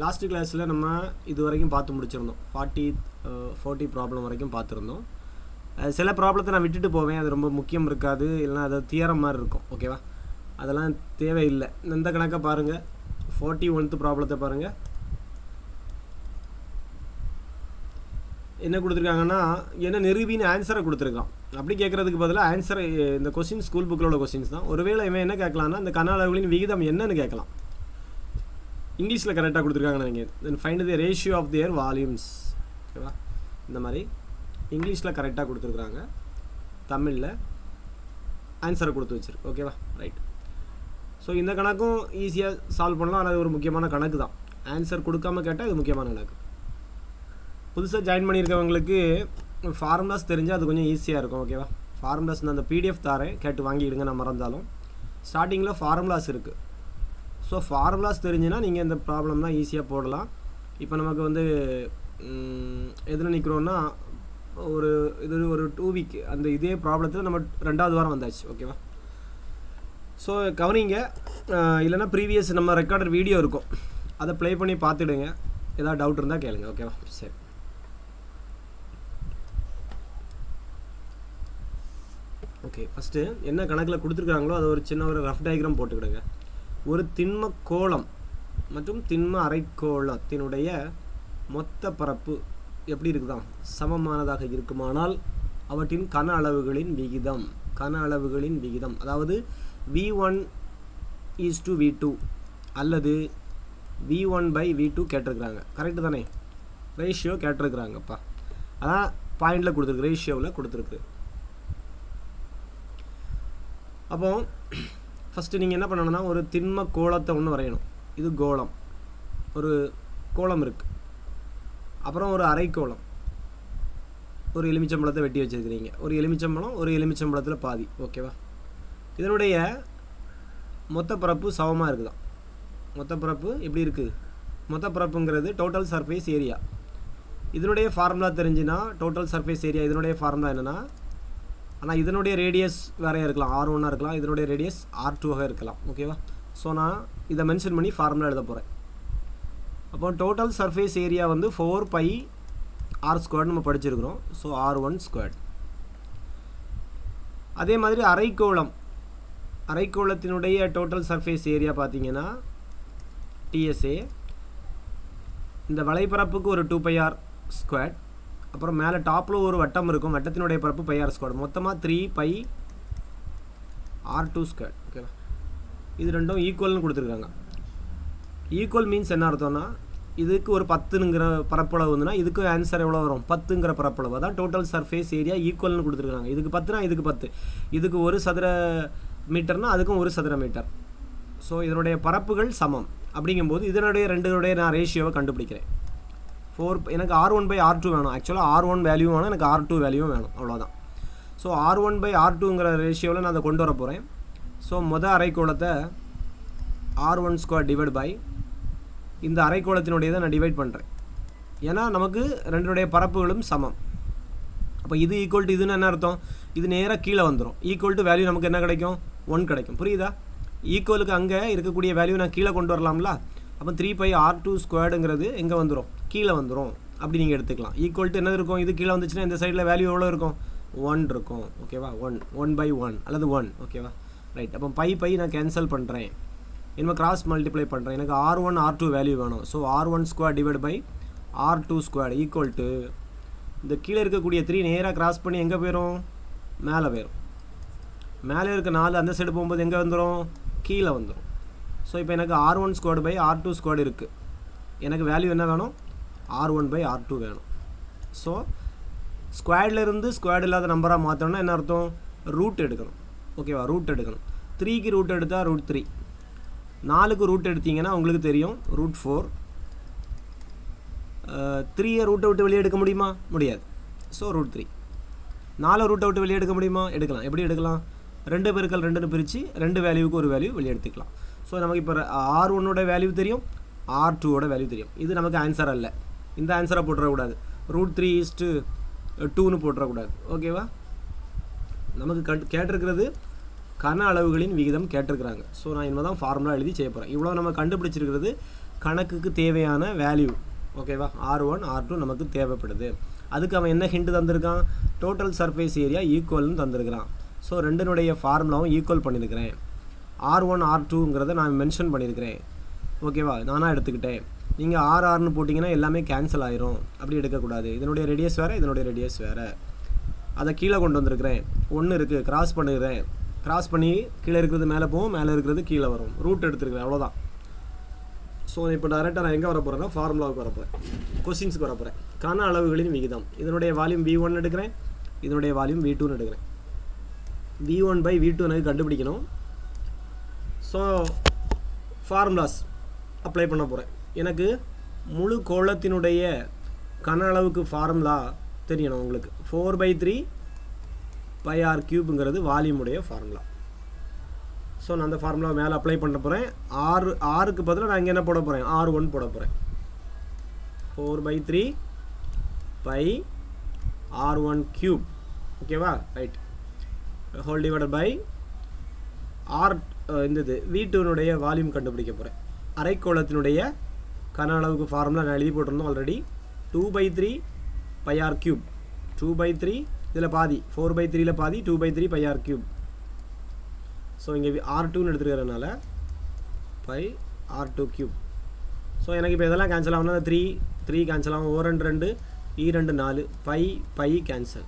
Last கிளாஸில் நம்ம இது வரைக்கும் பார்த்து முடிச்சிருந்தோம். 40 ப்ராப்ளம் வரைக்கும் பார்த்துருந்தோம். சில ப்ராப்ளத்தை நான் விட்டுட்டு போவேன், அது ரொம்ப முக்கியம் இருக்காது, இல்லைனா அது தியரம் மாதிரி இருக்கும். ஓகேவா, அதெல்லாம் தேவையில்லை. இந்த கணக்கை பாருங்கள், 41th ப்ராப்ளத்தை பாருங்கள். என்ன கொடுத்துருக்காங்கன்னா, என்ன நிரூபின்னு ஆன்சரை கொடுத்துருக்கான். அப்படி கேட்குறதுக்கு பதிலாக ஆன்சர் இந்த கொஸ்டின் ஸ்கூல் புக்கில் உள்ள கொஸ்டின்ஸ் தான். ஒருவேளை இவன் என்ன கேட்கலான்னா, இந்த கன அளவுகளின் விகிதம் என்னன்னு கேட்கலாம். இங்கிலீஷில் கரெக்டாக கொடுத்துருக்காங்கன்னு நீங்கள் then find the ratio of their volumes. ஓகேவா, இந்த மாதிரி இங்கிலீஷில் கரெக்டாக கொடுத்துருக்குறாங்க, தமிழில் ஆன்சரை கொடுத்து வச்சிருக்கு. ஓகேவா, ரைட். ஸோ இந்த கணக்கும் ஈஸியாக சால்வ் பண்ணலாம். ஆனால் அது ஒரு முக்கியமான கணக்கு தான். ஆன்சர் கொடுக்காம கேட்டால் இது முக்கியமான கணக்கு. புதுசாக ஜாயின் பண்ணியிருக்கவங்களுக்கு ஃபார்முலாஸ் தெரிஞ்சால் அது கொஞ்சம் ஈஸியாக இருக்கும். ஓகேவா, ஃபார்முலாஸ் நான் அந்த PDF தாரேன், கேட்டு வாங்கிடுங்க. நான் மறந்தாலும் ஸ்டார்டிங்கில் ஃபார்முலாஸ் இருக்குது. ஸோ ஃபார்முலாஸ் தெரிஞ்சுன்னா நீங்கள் இந்த ப்ராப்ளம்லாம் ஈஸியாக போடலாம். இப்போ நமக்கு வந்து எதில் நிற்கிறோன்னா, ஒரு 2 வீக் அந்த இதே ப்ராப்ளத்தில் நம்ம 2வது வாரம் வந்தாச்சு. ஓகேவா, ஸோ கவனிங்க. இல்லைனா ப்ரீவியஸ் நம்ம ரெக்கார்டர் வீடியோ இருக்கும், அதை ப்ளே பண்ணி பார்த்துடுங்க. ஏதாவது டவுட் இருந்தால் கேளுங்க. ஓகேவா, சரி. ஓகே, ஃபஸ்ட்டு என்ன கணக்கில் கொடுத்துருக்காங்களோ அதை ஒரு சின்ன ஒரு ரஃப் டயக்ராம் போட்டுக்கிடுங்க. ஒரு திண்ம கோளம் மற்றும் திண்ம அரைக்கோளத்தினுடைய மொத்த பரப்பு எப்படி இருக்குதான், சமமானதாக இருக்குமானால் அவற்றின் கன அளவுகளின் விகிதம் அதாவது V1:V2 அல்லது V1/V2 கேட்டிருக்கிறாங்க. கரெக்டு தானே? ரேஷியோ கேட்டிருக்கிறாங்கப்பா, அதான் பாயிண்டில் கொடுத்துருக்கு, ரேஷியோவில் கொடுத்துருக்கு. அப்போ ஃபஸ்ட்டு நீங்கள் என்ன பண்ணணும்னா, ஒரு திண்ம கோளத்தை ஒன்று வரையணும். இது கோளம், ஒரு கோளம் இருக்குது. அப்புறம் ஒரு அரைக்கோளம், ஒரு எலுமிச்சம்பழத்தை வெட்டி வச்சுருக்கிறீங்க. ஒரு எலுமிச்சம்பழத்தில் பாதி. ஓகேவா, இதனுடைய மொத்த பரப்பு சமமாக இருக்குதான். மொத்த பரப்பு எப்படி இருக்குது? மொத்த பரப்புங்கிறது டோட்டல் சர்ஃபேஸ் ஏரியா. இதனுடைய ஃபார்முலா தெரிஞ்சுன்னா, டோட்டல் சர்ஃபேஸ் ஏரியா இதனுடைய ஃபார்முலா என்னென்னா, ஆனால் இதனுடைய ரேடியஸ் வேறையாக இருக்கலாம், R1 இருக்கலாம், இதனுடைய ரேடியஸ் R2 இருக்கலாம். ஓகேவா, ஸோ நான் இதை மென்ஷன் பண்ணி ஃபார்முலா எழுத போகிறேன். அப்போ டோட்டல் சர்ஃபேஸ் ஏரியா வந்து 4πr² நம்ம படிச்சிருக்கிறோம். So R1². அதே மாதிரி அரைக்கோளத்தினுடைய டோட்டல் சர்ஃபேஸ் ஏரியா பார்த்தீங்கன்னா TSA. இந்த வலைப்பரப்புக்கு ஒரு 2πr². அப்புறம் மேலே டாப்பில் ஒரு வட்டம் இருக்கும், வட்டத்தினுடைய பரப்பு πr². மொத்தமாக 3πr². ஓகேவா, இது ரெண்டும் ஈக்குவல்னு கொடுத்துருக்காங்க. ஈக்குவல் மீன்ஸ் என்ன அர்த்தம்னா, இதுக்கு ஒரு 10ங்கிற பரப்பளவு வந்துன்னா இதுக்கு ஆன்சர் எவ்வளோ வரும்? 10ங்கிற பரப்பளவு. அதான் டோட்டல் சர்ஃபேஸ் ஏரியா ஈக்குவல்னு கொடுத்துருக்காங்க. இதுக்கு 10னா இதுக்கு 10, இதுக்கு 1 சதுர மீட்டர்னா அதுக்கும் 1 சதுர மீட்டர். ஸோ இதனுடைய பரப்புகள் சமம். அப்படிங்கும்போது இதனுடைய ரெண்டுடைய நான் ரேஷியோவை கண்டுபிடிக்கிறேன். எனக்கு R1/R2 வேணும். ஆக்சுவலாக R1 வேல்யூ வேணும், எனக்கு R2 வேல்யூவும் வேணும், அவ்வளோதான். ஸோ R1/R2ங்கிற ரேஷியோவில் நான் அதை கொண்டு வர போகிறேன். ஸோ அரைக்கோளத்தை R1² டிவைட் பை இந்த அரைக்கோளத்தினுடைய நான் டிவைட் பண்ணுறேன். ஏன்னா நமக்கு ரெண்டுடைய பரப்புகளும் சமம். அப்போ இது ஈக்குவல் டு இதுன்னு என்ன அர்த்தம்? இது நேராக கீழே வந்துடும். ஈக்குவல் டு வேல்யூ நமக்கு என்ன கிடைக்கும்? 1 கிடைக்கும். புரியுதா? ஈக்குவலுக்கு அங்கே இருக்கக்கூடிய வேல்யூ நான் கீழே கொண்டு வரலாம்ல. அப்போ 3πr²ங்கிறது எங்கே வந்துடும்? கீழே வந்துடும். அப்படி நீங்கள் எடுத்துக்கலாம். ஈக்குவல் டு என்ன இருக்கும்? இது கீழே வந்துச்சுன்னா இந்த சைடில் வேல்யூ எவ்வளோ இருக்கும்? 1 இருக்கும். ஓகேவா, 1/1 அல்லது 1. ஓகேவா, ரைட். அப்போ பை நான் கேன்சல் பண்ணுறேன், இனிமேல் கிராஸ் மல்டிப்ளை பண்ணுறேன். எனக்கு R1 R2 வேல்யூ வேணும். So R1² divide by R2² equal to இந்த கீழே இருக்கக்கூடிய 3 நேராக கிராஸ் பண்ணி எங்கே போயிடும்? மேலே போயிடும். மேலே இருக்க 4 அந்த சைடு போகும்போது எங்கே வந்துடும்? கீழே வந்துடும். ஸோ இப்போ எனக்கு R1² பை R2² இருக்குது. எனக்கு வேல்யூ என்ன வேணும்? R1/R2 வேணும். ஸோ ஸ்கொயர்டிலேருந்து ஸ்கொயர்டு இல்லாத நம்பராக மாற்றணும்னா என்ன அர்த்தம்? ரூட் எடுக்கணும். ஓகேவா, ரூட் எடுக்கணும். 3க்கு ரூட் எடுத்தால் √3, 4க்கு ரூட் எடுத்தீங்கன்னா உங்களுக்கு தெரியும் √4. 3யை ரூட்டை விட்டு வெளியே எடுக்க முடியுமா? முடியாது. ஸோ √3. 4 ரூட்டை விட்டு வெளியே எடுக்க முடியுமா? எடுக்கலாம். எப்படி எடுக்கலாம்? 2 × 2ன்னு பிரித்து 2 வேல்யூவுக்கு ஒரு வேல்யூ வெளியே எடுத்துக்கலாம். ஸோ நமக்கு இப்போ R1ஓட வேல்யூ தெரியும், R2ஓட வேல்யூ தெரியும். இது நமக்கு ஆன்சர் அல்ல. இந்த ஆன்சரை போட்டுறக்கூடாது. √3:2ன்னு போட்டுறக்கூடாது. ஓகேவா, நமக்கு கேட்டிருக்கிறது கன அளவுகளின் விகிதம் கேட்டிருக்கிறாங்க. ஸோ நான் இனிமேல் தான் ஃபார்முலா எழுதி செய்ய போகிறேன். இவ்வளோ நம்ம கண்டுபிடிச்சிருக்கிறது கணக்குக்கு தேவையான வேல்யூ. ஓகேவா, R1 R2 நமக்கு தேவைப்படுது. அதுக்கு அவன் என்ன ஹிண்ட் தந்திருக்கான், டோட்டல் சர்ஃபேஸ் ஏரியா ஈக்குவல்னு தந்திருக்கிறான். ஸோ ரெண்டினுடைய ஃபார்முலாவும் ஈக்குவல் பண்ணியிருக்கிறேன். R1 R2ங்கிறத நான் மென்ஷன் பண்ணியிருக்கிறேன். ஓகேவா, நானாக எடுத்துக்கிட்டேன். நீங்கள் RRன்னு போட்டிங்கன்னா எல்லாமே கேன்சல் ஆயிரும். அப்படி எடுக்கக்கூடாது. இதனுடைய ரேடியஸ் வேறு, இதனுடைய ரேடியஸ் வேறு. அதை கீழே கொண்டு வந்திருக்கிறேன். ஒன்று இருக்குது, கிராஸ் பண்ணிடுறேன். கிராஸ் பண்ணி கீழே இருக்கிறது மேலே போகும், மேலே இருக்கிறது கீழே வரும். ரூட் எடுத்துருக்கிறேன், அவ்வளோதான். ஸோ இப்போ டேரெக்டாக நான் எங்கே வர போகிறேன்னா ஃபார்முலாவுக்கு வரப்போகிறேன், கொஸ்டின்ஸுக்கு வரப்போகிறேன். கன அளவுகளின் விகிதம். இதனுடைய வால்யூம் V1 எடுக்கிறேன், இதனுடைய வால்யூம் V2ன்னு எடுக்கிறேன். V1/V2 எனக்கு கண்டுபிடிக்கணும். ஸோ ஃபார்முலாஸ் அப்ளை பண்ண போகிறேன். எனக்கு முழு கோளத்தினுடைய கன அளவுக்கு ஃபார்முலா தெரியணும். உங்களுக்கு 4/3πr³ வால்யூமுடைய ஃபார்முலா. ஸோ நான் அந்த ஃபார்முலா மேலே அப்ளை பண்ண போகிறேன். ஆறுக்கு பதிலாக நான் இங்கே என்ன போட போகிறேன், R1 போட போகிறேன். 4/3πr1³. ஓகேவா, right. Whole divided by R இந்த V2னுடைய வால்யூம் கண்டுபிடிக்க போகிறேன். அரைக்கோளத்தினுடைய கன அளவுக்கு ஃபார்முலா நான் எழுதி போட்டிருந்தோம் ஆல்ரெடி. 2/3πr³. 2/3 இதில் பாதி, 4/3ல் பாதி, 2/3πr³. ஸோ இங்கே R2ன்னு எடுத்துருக்கிறதுனால πr2³. ஸோ எனக்கு இப்போ இதெல்லாம் கேன்சல் ஆகும்னா 3 கேன்சல் ஆகும். 1 2 2 4 π கேன்சல்.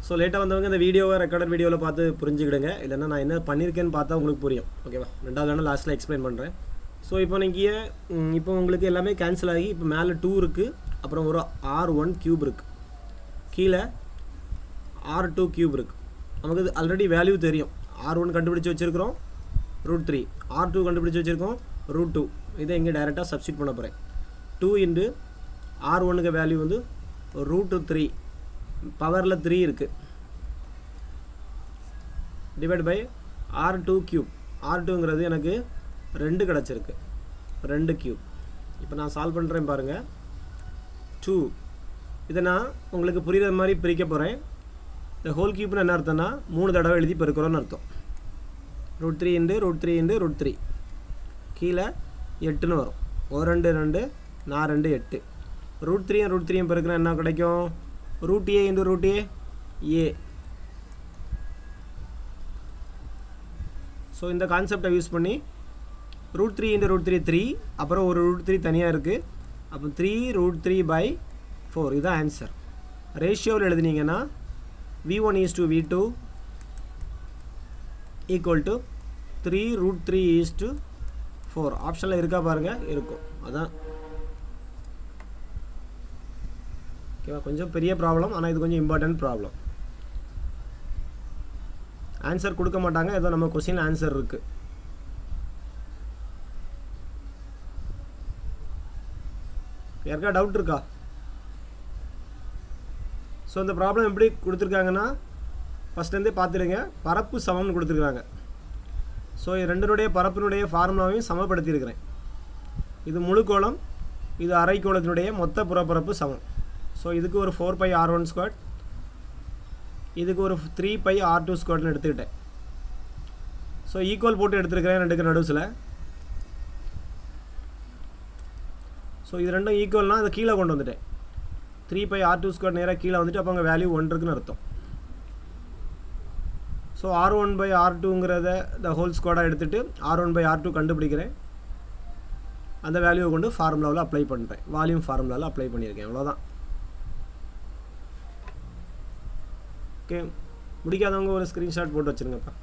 ஸோ லேட்டாக வந்தவங்க இந்த வீடியோவை ரெக்கார்டட் வீடியோவில் பார்த்து புரிஞ்சுக்கிடுங்க. இல்லைன்னா நான் என்ன பண்ணியிருக்கேன்னு பார்த்தா உங்களுக்கு புரியும். ஓகேவா, ரெண்டாவது வேணால் லாஸ்ட்டில் எக்ஸ்பிளைன் பண்ணுறேன். ஸோ இப்போ நீங்கள் இப்போ உங்களுக்கு எல்லாமே கேன்சல் ஆகி இப்போ மேலே 2 இருக்குது, அப்புறம் ஒரு R1³ இருக்குது, கீழே R2³ இருக்குது. நமக்கு இது ஆல்ரெடி வேல்யூ தெரியும். R1 கண்டுபிடிச்சி வச்சுருக்கிறோம், √3. R2 கண்டுபிடிச்சி வச்சுருக்கோம், √2. இதை இங்கே டைரெக்டாக சப்ஸ்டிட் பண்ண போகிறேன். 2 × R1க்கு வேல்யூ வந்து √3, பவரில் 3 இருக்குது, டிவைட் பை R2³. R2ங்கிறது எனக்கு 2 கிடச்சிருக்கு, 2³ இப்போ நான் சால்வ் பண்ணுறேன் பாருங்கள். 2 இதை நான் உங்களுக்கு புரிகிற மாதிரி பிரிக்க போகிறேன். இந்த ஹோல் கியூப்னு என்ன அர்த்தம்னா 3 தடவை எழுதி பெருக்கிறோன்னு அர்த்தம். √3 × √3 × √3 கீழே 8ன்னு வரும். 1 2 2 4 2 8. √3 √3 பெருக்கிறேன் என்ன கிடைக்கும், √a × √a a. ஸோ இந்த கான்செப்டை யூஸ் பண்ணி √3 × √3 3, அப்புறம் ஒரு √3 தனியாக இருக்குது, அப்போ 3√3/4. இதுதான் ஆன்சர். ரேஷியோவில் எழுதுனீங்கன்னா V1:V2 = 3√3:4. ஆப்ஷனில் இருக்கா பாருங்கள், இருக்கும். அதான் ஓகேவா, கொஞ்சம் பெரிய ப்ராப்ளம், ஆனால் இது கொஞ்சம் இம்பார்ட்டன்ட் ப்ராப்ளம். ஆன்சர் கொடுக்க மாட்டாங்க, ஏதோ நம்ம கொஸ்டின் ஆன்சர் இருக்குது. யாருக்கா டவுட் இருக்கா? ஸோ இந்த ப்ராப்ளம் எப்படி கொடுத்துருக்காங்கன்னா ஃபஸ்ட்லேருந்தே பார்த்துடுங்க. பரப்பு சமம்னு கொடுத்துருக்குறாங்க. ஸோ ரெண்டினுடைய பரப்பினுடைய ஃபார்முலாவையும் சமப்படுத்தியிருக்கிறேன். இது முழு கோளம், இது அரைக்கோளத்தினுடைய மொத்த புறப்பரப்பு சமம். ஸோ இதுக்கு ஒரு 4πr1², இதுக்கு ஒரு 3πr2² எடுத்துக்கிட்டேன். ஸோ ஈக்குவல் போட்டு எடுத்துருக்கிறேன் ரெண்டுக்கு நடுவில். ஸோ இது ரெண்டும் ஈக்குவல்னால் அதை கீழே கொண்டு வந்துட்டேன். 3πr2² நேராக கீழே வந்துட்டு அப்போ அங்கே வேல்யூ 1 இருக்குன்னு அர்த்தம். ஸோ R1/R2ங்கிறத த ஹோல் ஸ்கொயராக எடுத்துகிட்டு R1/R2 கண்டுபிடிக்கிறேன். அந்த வேல்யூவை கொண்டு ஃபார்முலாவில் அப்ளை பண்ணுறேன். வால்யூம் ஃபார்முலாவில் அப்ளை பண்ணியிருக்கேன். அவ்வளோதான். ஓகே, முடிக்காதவங்க ஒரு ஸ்க்ரீன்ஷாட் போட்டு வச்சுருங்கப்பா.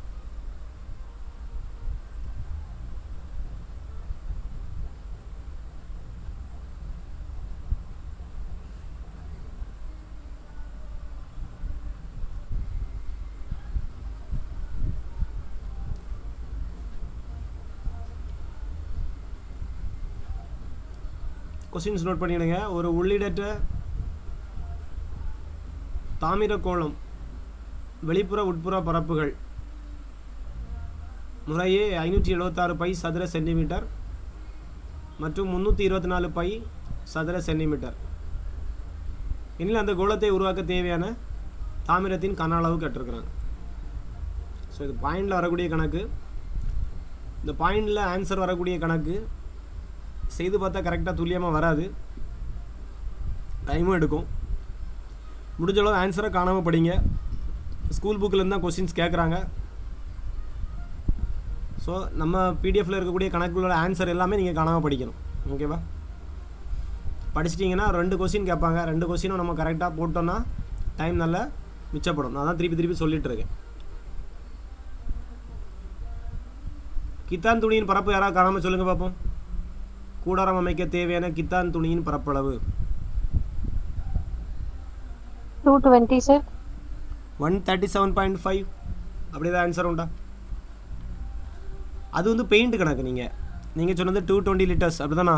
கொஸ்டின்ஸ் நோட் பண்ணிடுங்க. ஒரு உள்ளிடற்ற தாமிரக்கோளம் வெளிப்புற உட்புற பரப்புகள் முறையே 576 π சதுர சென்டிமீட்டர் மற்றும் 324 π சதுர சென்டிமீட்டர். எனில் அந்த கோளத்தை உருவாக்க தேவையான தாமிரத்தின் கன அளவு கேட்டிருக்கிறாங்க. ஸோ இது பாயிண்டில் வரக்கூடிய கணக்கு. இந்த பாயிண்டில் ஆன்சர் வரக்கூடிய கணக்கு செய்து பார்த்தா கரெக்டாக துல்லியமாக வராது, டைமும் எடுக்கும். முடிஞ்ச அளவு ஆன்சரை காணாமல் படிங்க. ஸ்கூல் புக்கிலேருந்து தான் கொஸ்டின்ஸ் கேட்குறாங்க. ஸோ நம்ம பிடிஎஃப்பில் இருக்கக்கூடிய கணக்குகளோட ஆன்சர் எல்லாமே நீங்கள் காணாமல் படிக்கணும். ஓகேவா? படிச்சிட்டிங்கன்னா 2 கொஸ்டின் கேட்பாங்க. 2 கொஸ்டினும் நம்ம கரெக்டாக போட்டோன்னா டைம் நல்லா மிச்சப்படும். நான் தான் திருப்பி சொல்லிட்டு இருக்கேன். கித்தான் துணியின் பரப்பு யாராவது காணாமல் சொல்லுங்கள் பார்ப்போம். கூடாரம் அமைக்க தேவையான கித்தான் துணியின் பரப்பளவு 220 சார். 137.5. அப்படிதான் ஆன்சர் உண்டா? அது வந்து பெயிண்ட் கணக்கு. நீங்கள் சொன்னது 220 லிட்டர்ஸ் அப்படிதானா?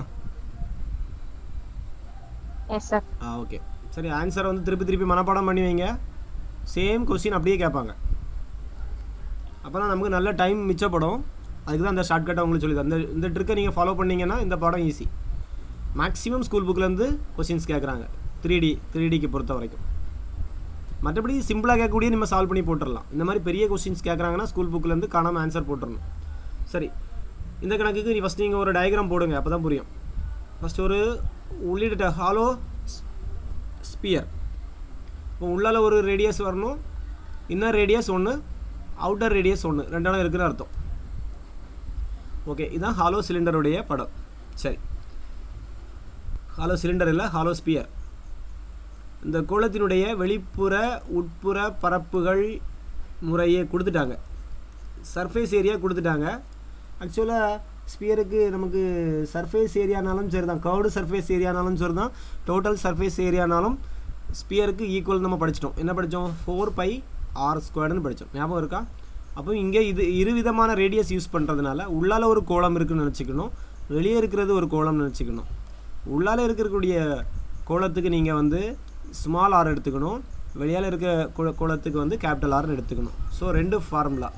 Yes sir. ஓகே சரி. ஆன்சரை வந்து திருப்பி மனப்பாடம் பண்ணி வைங்க. சேம் கொஸ்டின் அப்படியே கேட்பாங்க. அப்போ தான் நமக்கு நல்ல டைம் மிச்சப்படும். அதுக்கு தான் அந்த ஷார்ட்கட்டை உங்களுக்கு சொல்லி இந்த ட்ரிக்கை நீங்கள் ஃபாலோ பண்ணிங்கன்னா இந்த பாடம் ஈஸி. மேக்ஸிமம் ஸ்கூல் புக்கிலேருந்து கொஸ்டின்ஸ் கேட்குறாங்க 3Dக்கு பொறுத்த வரைக்கும். மற்றபடி சிம்பிளாக கேட்கக்கூடிய நம்ம சால்வ் பண்ணி போட்டுடலாம். இந்த மாதிரி பெரிய கொஸ்டின்ஸ் கேட்குறாங்கன்னா ஸ்கூல் புக்கிலேருந்து காணாமல் ஆன்சர் போட்டுடணும். சரி, இந்த கணக்குக்கு ஃபஸ்ட் நீங்கள் ஒரு டயக்ராம் போடுங்க, அப்போ தான் புரியும். ஃபஸ்ட்டு ஒரு உள்ளிட்ட ஹாலோ ஸ்பியர். இப்போ உள்ளால் ஒரு ரேடியஸ் வரணும், இன்னர் ரேடியஸ் ஒன்று, அவுட்டர் ரேடியஸ் ஒன்று, 2 இடம் இருக்குன்னு அர்த்தம். ஓகே, இதுதான் ஹாலோ சிலிண்டருடைய படம். சரி, ஹாலோ சிலிண்டர் இல்லை, ஹாலோ ஸ்பியர். இந்த கோளத்தினுடைய வெளிப்புற உட்புற பரப்புகள் முறையே கொடுத்துட்டாங்க. சர்ஃபேஸ் ஏரியா கொடுத்துட்டாங்க. ஆக்சுவலாக ஸ்பியருக்கு நமக்கு சர்ஃபேஸ் ஏரியானாலும் சரி தான், கர்வ்டு சர்ஃபேஸ் ஏரியானாலும் சரி தான், டோட்டல் சர்ஃபேஸ் ஏரியானாலும் ஸ்பியருக்கு ஈக்குவல் நம்ம படிச்சிட்டோம். என்ன படித்தோம்? 4πr² படித்தோம். ஞாபகம் இருக்கா? அப்போ இங்கே இது இருவிதமான ரேடியஸ் யூஸ் பண்ணுறதுனால உள்ளால் ஒரு கோளம் இருக்குதுன்னு நினச்சிக்கணும், வெளியே இருக்கிறது ஒரு கோளம்னு நினச்சிக்கணும். உள்ளால் இருக்கக்கூடிய கோளத்துக்கு நீங்கள் வந்து ஸ்மால் ஆர் எடுத்துக்கணும், வெளியால் இருக்க கோளத்துக்கு வந்து கேபிட்டல் ஆர்னு எடுத்துக்கணும். So 2 formula.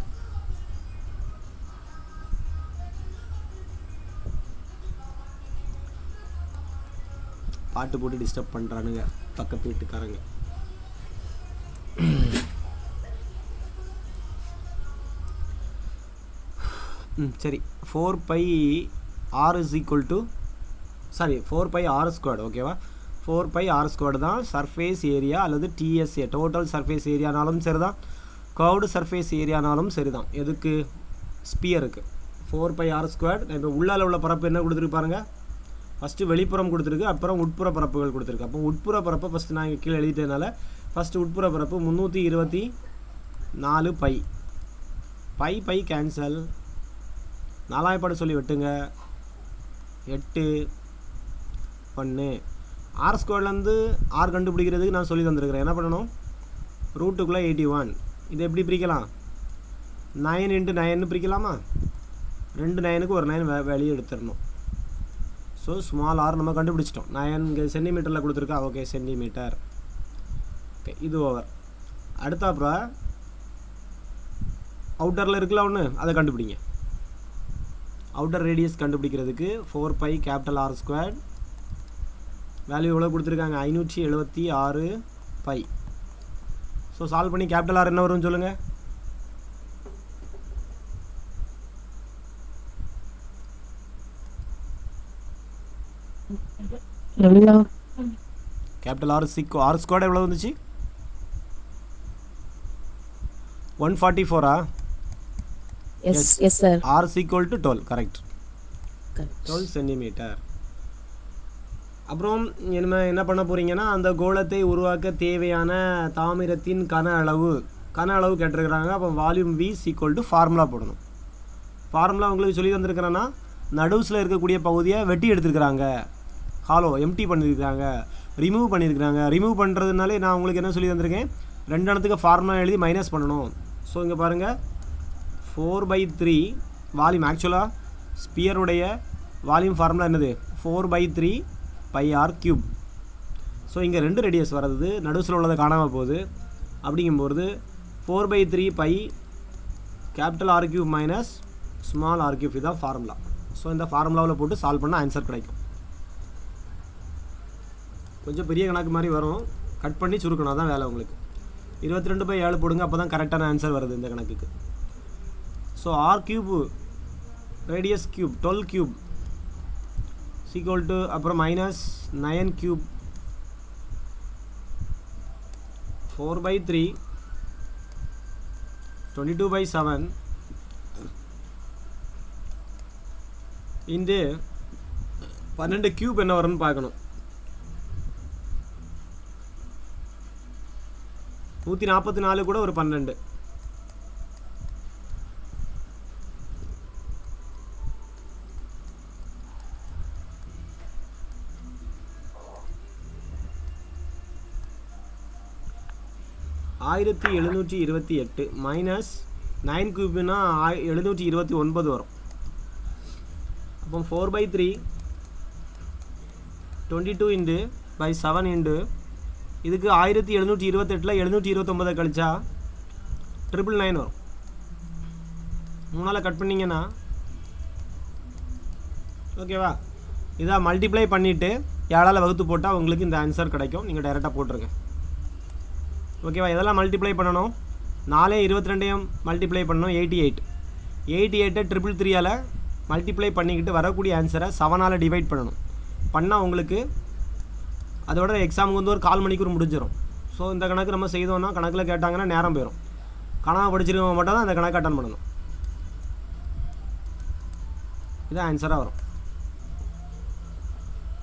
பாட்டு போட்டு டிஸ்டர்ப் பண்ணுறானுங்க பக்கத்து வீட்டுக்காரங்க. சரி, 4πr is equal to 4πr². ஓகேவா? 4πr² தான் சர்ஃபேஸ் ஏரியா அல்லது டிஎஸ்ஏ, டோட்டல் சர்ஃபேஸ் ஏரியானாலும் சரி தான், கர்வ்டு சர்ஃபேஸ் ஏரியானாலும் சரி தான். எதுக்கு? ஸ்பியருக்கு 4πr². இப்போ உள்ளால் உள்ள பரப்பு என்ன கொடுத்துருக்கு பாருங்கள். ஃபஸ்ட்டு வெளிப்புறம் கொடுத்துருக்கு, அப்புறம் உட்புற பரப்புகள் கொடுத்துருக்கு. அப்போ உட்புற பரப்பை ஃபஸ்ட்டு நான் இங்கே கீழே எழுதிட்டதுனால ஃபஸ்ட்டு உட்புற பரப்பு 324 பை கேன்சல். 4ஆம் சொல்லி வெட்டுங்க. 8 1 r²லேருந்து ஆர் கண்டுபிடிக்கிறதுக்கு நான் சொல்லி தந்துருக்கிறேன். என்ன பண்ணணும்? ரூட்டுக்குள்ளே 81. இதை எப்படி பிரிக்கலாம்? 9 × 9 பிரிக்கலாமா? 2 9க்கு ஒரு 9 வெளியே எடுத்துடணும். ஸோ ஸ்மால் ஆர் நம்ம கண்டுபிடிச்சிட்டோம். 9 இங்கே சென்டிமீட்டரில் கொடுத்துருக்கா. Okay, centimetre. ஓகே, இது ஓவர். அடுத்தாப்புறம் அவுட்டரில் இருக்குல்ல ஒன்று, அதை கண்டுபிடிங்க. அவுட்டர் ரேடியஸ் கண்டுபிடிக்கிறதுக்கு 4πR². வேல்யூ எவ்வளோ கொடுத்துருக்காங்க? 576 π. ஸோ சால்வ் பண்ணி கேபிட்டல் ஆர் என்ன வரும்னு சொல்லுங்கள். கேபிட்டல் R² எவ்வளோ வந்துச்சு? 144. Yes sir. R is equal to 12. Correct, 12 centimetre. அப்புறம் என்ன பண்ண போகிறீங்கன்னா, அந்த கோளத்தை உருவாக்க தேவையான தாமிரத்தின் கன அளவு கேட்டிருக்கிறாங்க. அப்போ volume V is equal to formula போடணும். ஃபார்முலா உங்களுக்கு சொல்லி தந்துருக்கிறேன்னா, நடுவில் இருக்கக்கூடிய பகுதியை வெட்டி எடுத்துருக்குறாங்க, ஹாலோ எம்டி பண்ணியிருக்கிறாங்க, ரிமூவ் பண்ணியிருக்கிறாங்க. ரிமூவ் பண்ணுறதுனாலே நான் உங்களுக்கு என்ன சொல்லி தந்திருக்கேன்? 2 இடத்துக்கு ஃபார்முலா எழுதி மைனஸ் பண்ணணும். ஸோ இங்கே பாருங்கள், 4/3 வால்யூம். ஆக்சுவலாக ஸ்பியருடைய வால்யூம் ஃபார்முலா என்னது? 4/3 πr³. ஸோ இங்கே 2 ரேடியஸ் வர்றது, நடுவில் உள்ளதை காணாமல் போகுது. அப்படிங்கும்போது 4/3 π capital R³ minus small R³. இதுதான் ஃபார்முலா. ஸோ இந்த ஃபார்முலாவில் போட்டு சால்வ் பண்ணால் ஆன்சர் கிடைக்கும். கொஞ்சம் பெரிய கணக்கு மாதிரி வரும், கட் பண்ணி சுருக்கணும், தான் வேலை உங்களுக்கு. 22/7 போடுங்க, அப்போ தான் கரெக்டான ஆன்சர் வருது இந்த கணக்குக்கு. So R cube radius cube 12 cube equal to அப்புறம் -9 கியூப் 4/3 22/7 இன்டு 12 கியூப் என்ன வரும்னு பார்க்கணும். 144 கூட ஒரு 12. -1728 -9 கியூப்னா 729 வரும். அப்போ 4/3 22 இன்டு பை 7 இன்டு இதுக்கு 1728 729 கழிச்சா 999 வரும். 3ஆல் கட் பண்ணிங்கன்னா ஓகேவா. இதை மல்டிப்ளை பண்ணிவிட்டு 7ஆல் வகுத்து போட்டால் உங்களுக்கு இந்த ஆன்சர் கிடைக்கும். நீங்கள் டைரெக்டாக போட்டுருங்க. ஓகேவா. இதெல்லாம் மல்டிப்ளை பண்ணணும். 4 22 மல்டிப்ளை பண்ணணும் 88. 88 333ஆல் மல்டிப்ளை பண்ணிக்கிட்டு வரக்கூடிய ஆன்சரை 7ஆல் டிவைட் பண்ணணும். பண்ணால் உங்களுக்கு அதோட எக்ஸாமுக்கு வந்து ஒரு 1/4 மணிக்கூர் முடிஞ்சிடும். ஸோ இந்த கணக்கு நம்ம செய்தோம்னா கணக்கில் கேட்டாங்கன்னா நேரம் போயிடும். கணக்கு படிச்சிருக்கவங்க மட்டும் தான் அந்த கணக்கு அட்டன் பண்ணணும். இதான் ஆன்சராக வரும்.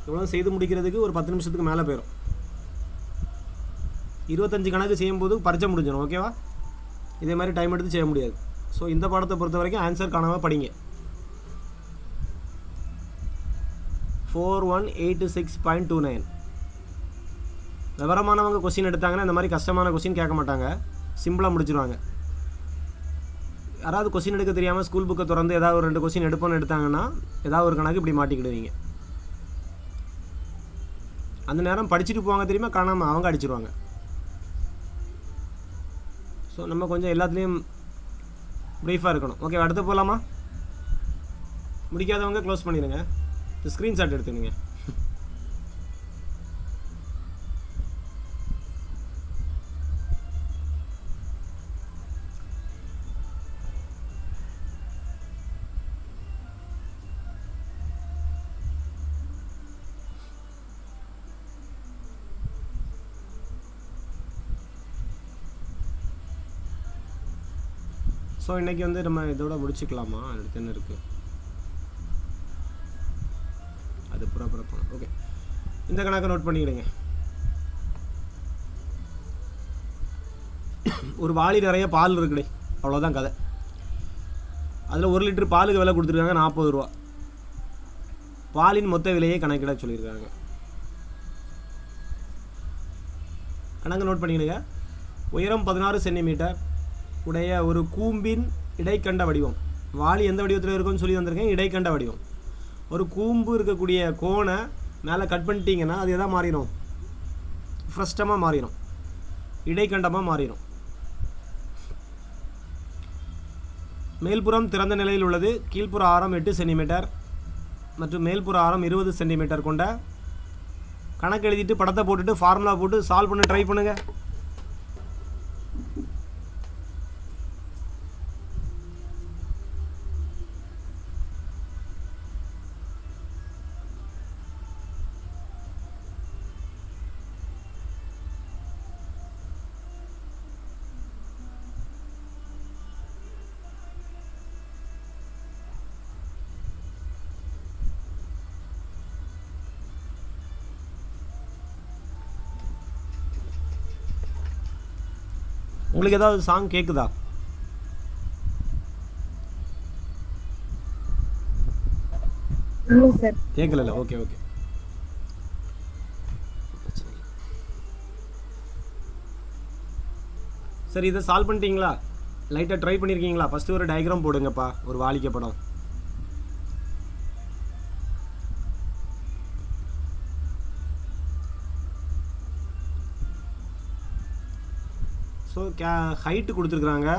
இவ்வளோ செய்து முடிக்கிறதுக்கு ஒரு 10 நிமிஷத்துக்கு மேலே போயிடும். 25 கணக்கு செய்யும்போது பரிச்சை முடிஞ்சிடும். ஓகேவா. இதே மாதிரி டைம் எடுத்து செய்ய முடியாது. ஸோ இந்த பாடத்தை பொறுத்த வரைக்கும் ஆன்சர் காணாமல் படிங்க. 4186.29. விவரமானவங்க கொஸ்டின் எடுத்தாங்கன்னா இந்த மாதிரி கஷ்டமான கொஸ்டின் கேட்க மாட்டாங்க, சிம்பிளாக முடிச்சிடுவாங்க. யாராவது கொஸ்டின் எடுக்க தெரியாமல் ஸ்கூல் புக்கை திறந்து ஏதாவது ஒரு 2 கொஸ்டின் எடுப்போன்னு எடுத்தாங்கன்னா ஏதாவது ஒரு கணக்கு இப்படி மாட்டிக்கிடுவீங்க. அந்த நேரம் படிச்சுட்டு போவாங்க தெரியுமா, காணாமல் அவங்க அடிச்சிடுவாங்க. ஸோ நம்ம கொஞ்சம் எல்லாத்துலேயும் ப்ரீஃபாக இருக்கணும். ஓகே, அடுத்து போகலாமா? முடிக்காதவங்க க்ளோஸ் பண்ணிடுங்க. ஸ்க்ரீன்ஷாட் எடுத்துக்கங்க. ஸோ இன்றைக்கி வந்து நம்ம இதோட முடிச்சுக்கலாமா? அடுத்து என்ன இருக்குது? அது புறப்புறப்போம். ஓகே, இந்த கணக்கை நோட் பண்ணிக்கிடுங்க. ஒரு வாளி நிறைய பால் இருக்குடே, அவ்வளோதான் கதை. அதில் 1 லிட்டர் பாலுக்கு விலை கொடுத்துருக்காங்க 40 ரூபா. பாலின் மொத்த விலையை கணக்கிட சொல்லியிருக்காங்க. கணக்கு நோட் பண்ணிக்கிடுங்க. உயரம் 16 சென்டிமீட்டர் உடைய ஒரு கூம்பின் இடைக்கண்ட வடிவம். வாளி எந்த வடிவத்தில் இருக்குன்னு சொல்லி வந்திருக்கேன், இடைக்கண்ட வடிவம். ஒரு கூம்பு இருக்கக்கூடிய கோணை மேலே கட் பண்ணிட்டீங்கன்னா அது எதாக மாறிடும்? ஃப்ரஸ்டமாக மாறிடும், இடைக்கண்டமாக மாறிடும். மேல்புறம் திறந்த நிலையில் உள்ளது. கீழ்ப்புற ஆரம் 8 சென்டிமீட்டர் மற்றும் மேல்புற ஆரம் 20 சென்டிமீட்டர் கொண்ட கணக்கு எழுதிட்டு படத்தை போட்டுட்டு ஃபார்முலா போட்டு சால்வ் பண்ண ட்ரை பண்ணுங்கள். உங்களுக்கு ஏதாவது சாங் கேட்குதா? இல்லை சார், கேட்கல. ஓகே ஓகே, சரி. இதை சால்வ் பண்ணிட்டீங்களா? லைட்டாக ட்ரை பண்ணியிருக்கீங்களா? ஃபஸ்ட்டு ஒரு டயக்ராம் போடுங்கப்பா, ஒரு வாளிக்க படம். ஸோ ஹைட்டு கொடுத்துருக்குறாங்க.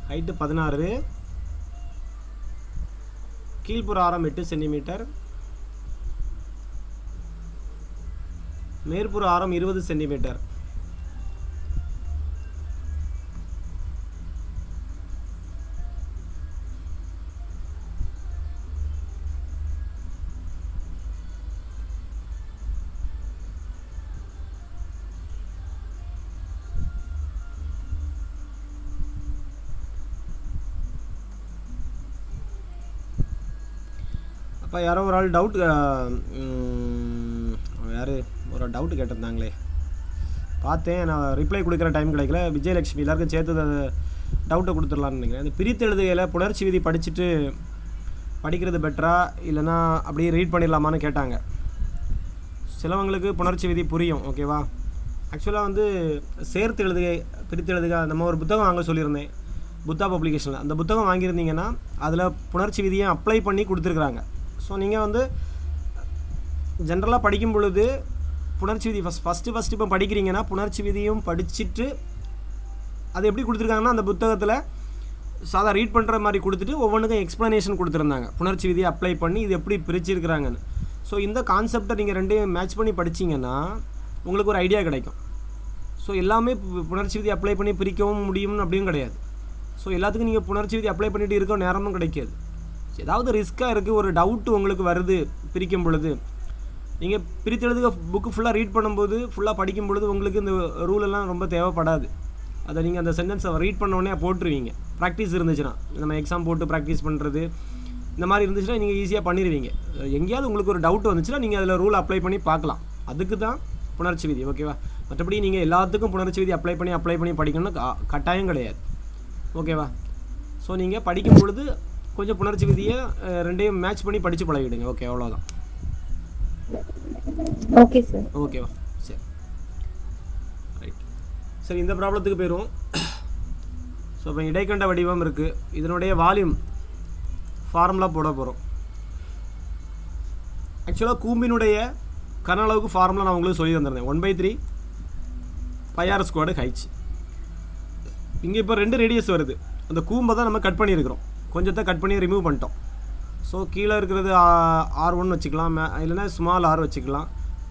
ஹைட்டு 16, கீழ்ப்புற ஆரம் 8 சென்டிமீட்டர், மேற்புற ஆரம் 20 சென்டிமீட்டர். அப்போ யாரோ ஒரு ஆள் டவுட் யார் ஒரு டவுட்டு கேட்டிருந்தாங்களே, பார்த்தேன். நான் ரிப்ளை கொடுக்குற டைம் கிடைக்கல. விஜயலட்சுமி எல்லாருக்கும் சேர்த்து டவுட்டை கொடுத்துடலான்னு நினைக்கிறேன். இந்த பிரித்து எழுதுகையில் புணர்ச்சி விதி படிச்சுட்டு படிக்கிறது பெட்டரா இல்லைனா அப்படியே ரீட் பண்ணிடலாமான்னு கேட்டாங்க. சிலவங்களுக்கு புணர்ச்சி விதி புரியும், ஓகேவா. ஆக்சுவலாக வந்து சேர்த்து எழுதுகை பிரித்து எழுதுகை நம்ம ஒரு புத்தகம் வாங்க சொல்லியிருந்தேன் புத்தா பப்ளிகேஷனில். அந்த புத்தகம் வாங்கியிருந்தீங்கன்னா அதில் புணர்ச்சி விதியை அப்ளை பண்ணி கொடுத்துருக்குறாங்க. ஸோ நீங்கள் வந்து ஜென்ரலாக படிக்கும் பொழுது புணர்ச்சி விதி ஃபஸ்ட்டு இப்போ படிக்கிறீங்கன்னா புணர்ச்சி விதியும் படிச்சுட்டு அது எப்படி கொடுத்துருக்காங்கன்னா அந்த புத்தகத்தில் சாதா ரீட் பண்ணுற மாதிரி கொடுத்துட்டு ஒவ்வொன்றுக்கும் எக்ஸ்ப்ளனேஷன் கொடுத்துருந்தாங்க. புணர்ச்சி விதியை அப்ளை பண்ணி இது எப்படி பிரிச்சிருக்கிறாங்கன்னு. ஸோ இந்த கான்செப்டை நீங்கள் ரெண்டையும் மேட்ச் பண்ணி படிச்சிங்கன்னா உங்களுக்கு ஒரு ஐடியா கிடைக்கும். ஸோ எல்லாமே புணர்ச்சி விதி அப்ளை பண்ணி பிரிக்கவும் முடியும்னு அப்படியும் கிடையாது. ஸோ எல்லாத்துக்கும் நீங்கள் புணர்ச்சி விதி அப்ளை பண்ணிட்டு இருக்க நேரமும் கிடைக்காது. ஏதாவது ரிஸ்க்காக இருக்குது, ஒரு டவுட்டு உங்களுக்கு வருது பிரிக்கும் பொழுது, நீங்கள் பிரித்தெழுதுக புக்கு ஃபுல்லாக ரீட் பண்ணும்போது ஃபுல்லாக படிக்கும் பொழுது உங்களுக்கு இந்த ரூலெல்லாம் ரொம்ப தேவைப்படாது. அதை நீங்கள் அந்த சென்டென்ஸை ரீட் பண்ணோடனே போட்டுருவீங்க. ப்ராக்டிஸ் இருந்துச்சுன்னா நம்ம எக்ஸாம் போட்டு ப்ராக்டிஸ் பண்ணுறது இந்த மாதிரி இருந்துச்சுன்னா நீங்கள் ஈஸியாக பண்ணிடுவீங்க. எங்கேயாவது உங்களுக்கு ஒரு டவுட் வந்துச்சுன்னா நீங்கள் அதில் ரூல் அப்ளை பண்ணி பார்க்கலாம். அதுக்கு தான் புணர்ச்சி விதி, ஓகேவா. மற்றபடி நீங்கள் எல்லாத்துக்கும் புணர்ச்சி விதி அப்ளை பண்ணி படிக்கணும்னு கட்டாயம் கிடையாது, ஓகேவா. ஸோ நீங்கள் படிக்கும் பொழுது கொஞ்சம் புணர்ச்சி விதியை ரெண்டையும் மேட்ச் பண்ணி படித்து பழகிடுங்க, ஓகே. அவ்வளோதான். Okay sir. ஓகேவா, சரி ரைட். சரி, இந்த ப்ராப்ளத்துக்கு போயிடுவோம். ஸோ இப்போ இடைக்கண்ட வடிவம் இருக்குது. இதனுடைய வால்யூம் ஃபார்முலா போட போகிறோம். ஆக்சுவலாக கூம்பினுடைய கன அளவுக்கு ஃபார்முலா நான் உங்களுக்கு சொல்லி தந்திருந்தேன். 1/3 πr² ஹைச். இங்கே இப்போ 2 ரேடியஸ் வருது. அந்த கூம்பை தான் நம்ம கட் பண்ணியிருக்கிறோம். கொஞ்சத்தை கட் பண்ணி ரிமூவ் பண்ணிட்டோம். ஸோ கீழே இருக்கிறது R1 வச்சுக்கலாம், இல்லைனா ஸ்மால் r வச்சுக்கலாம்.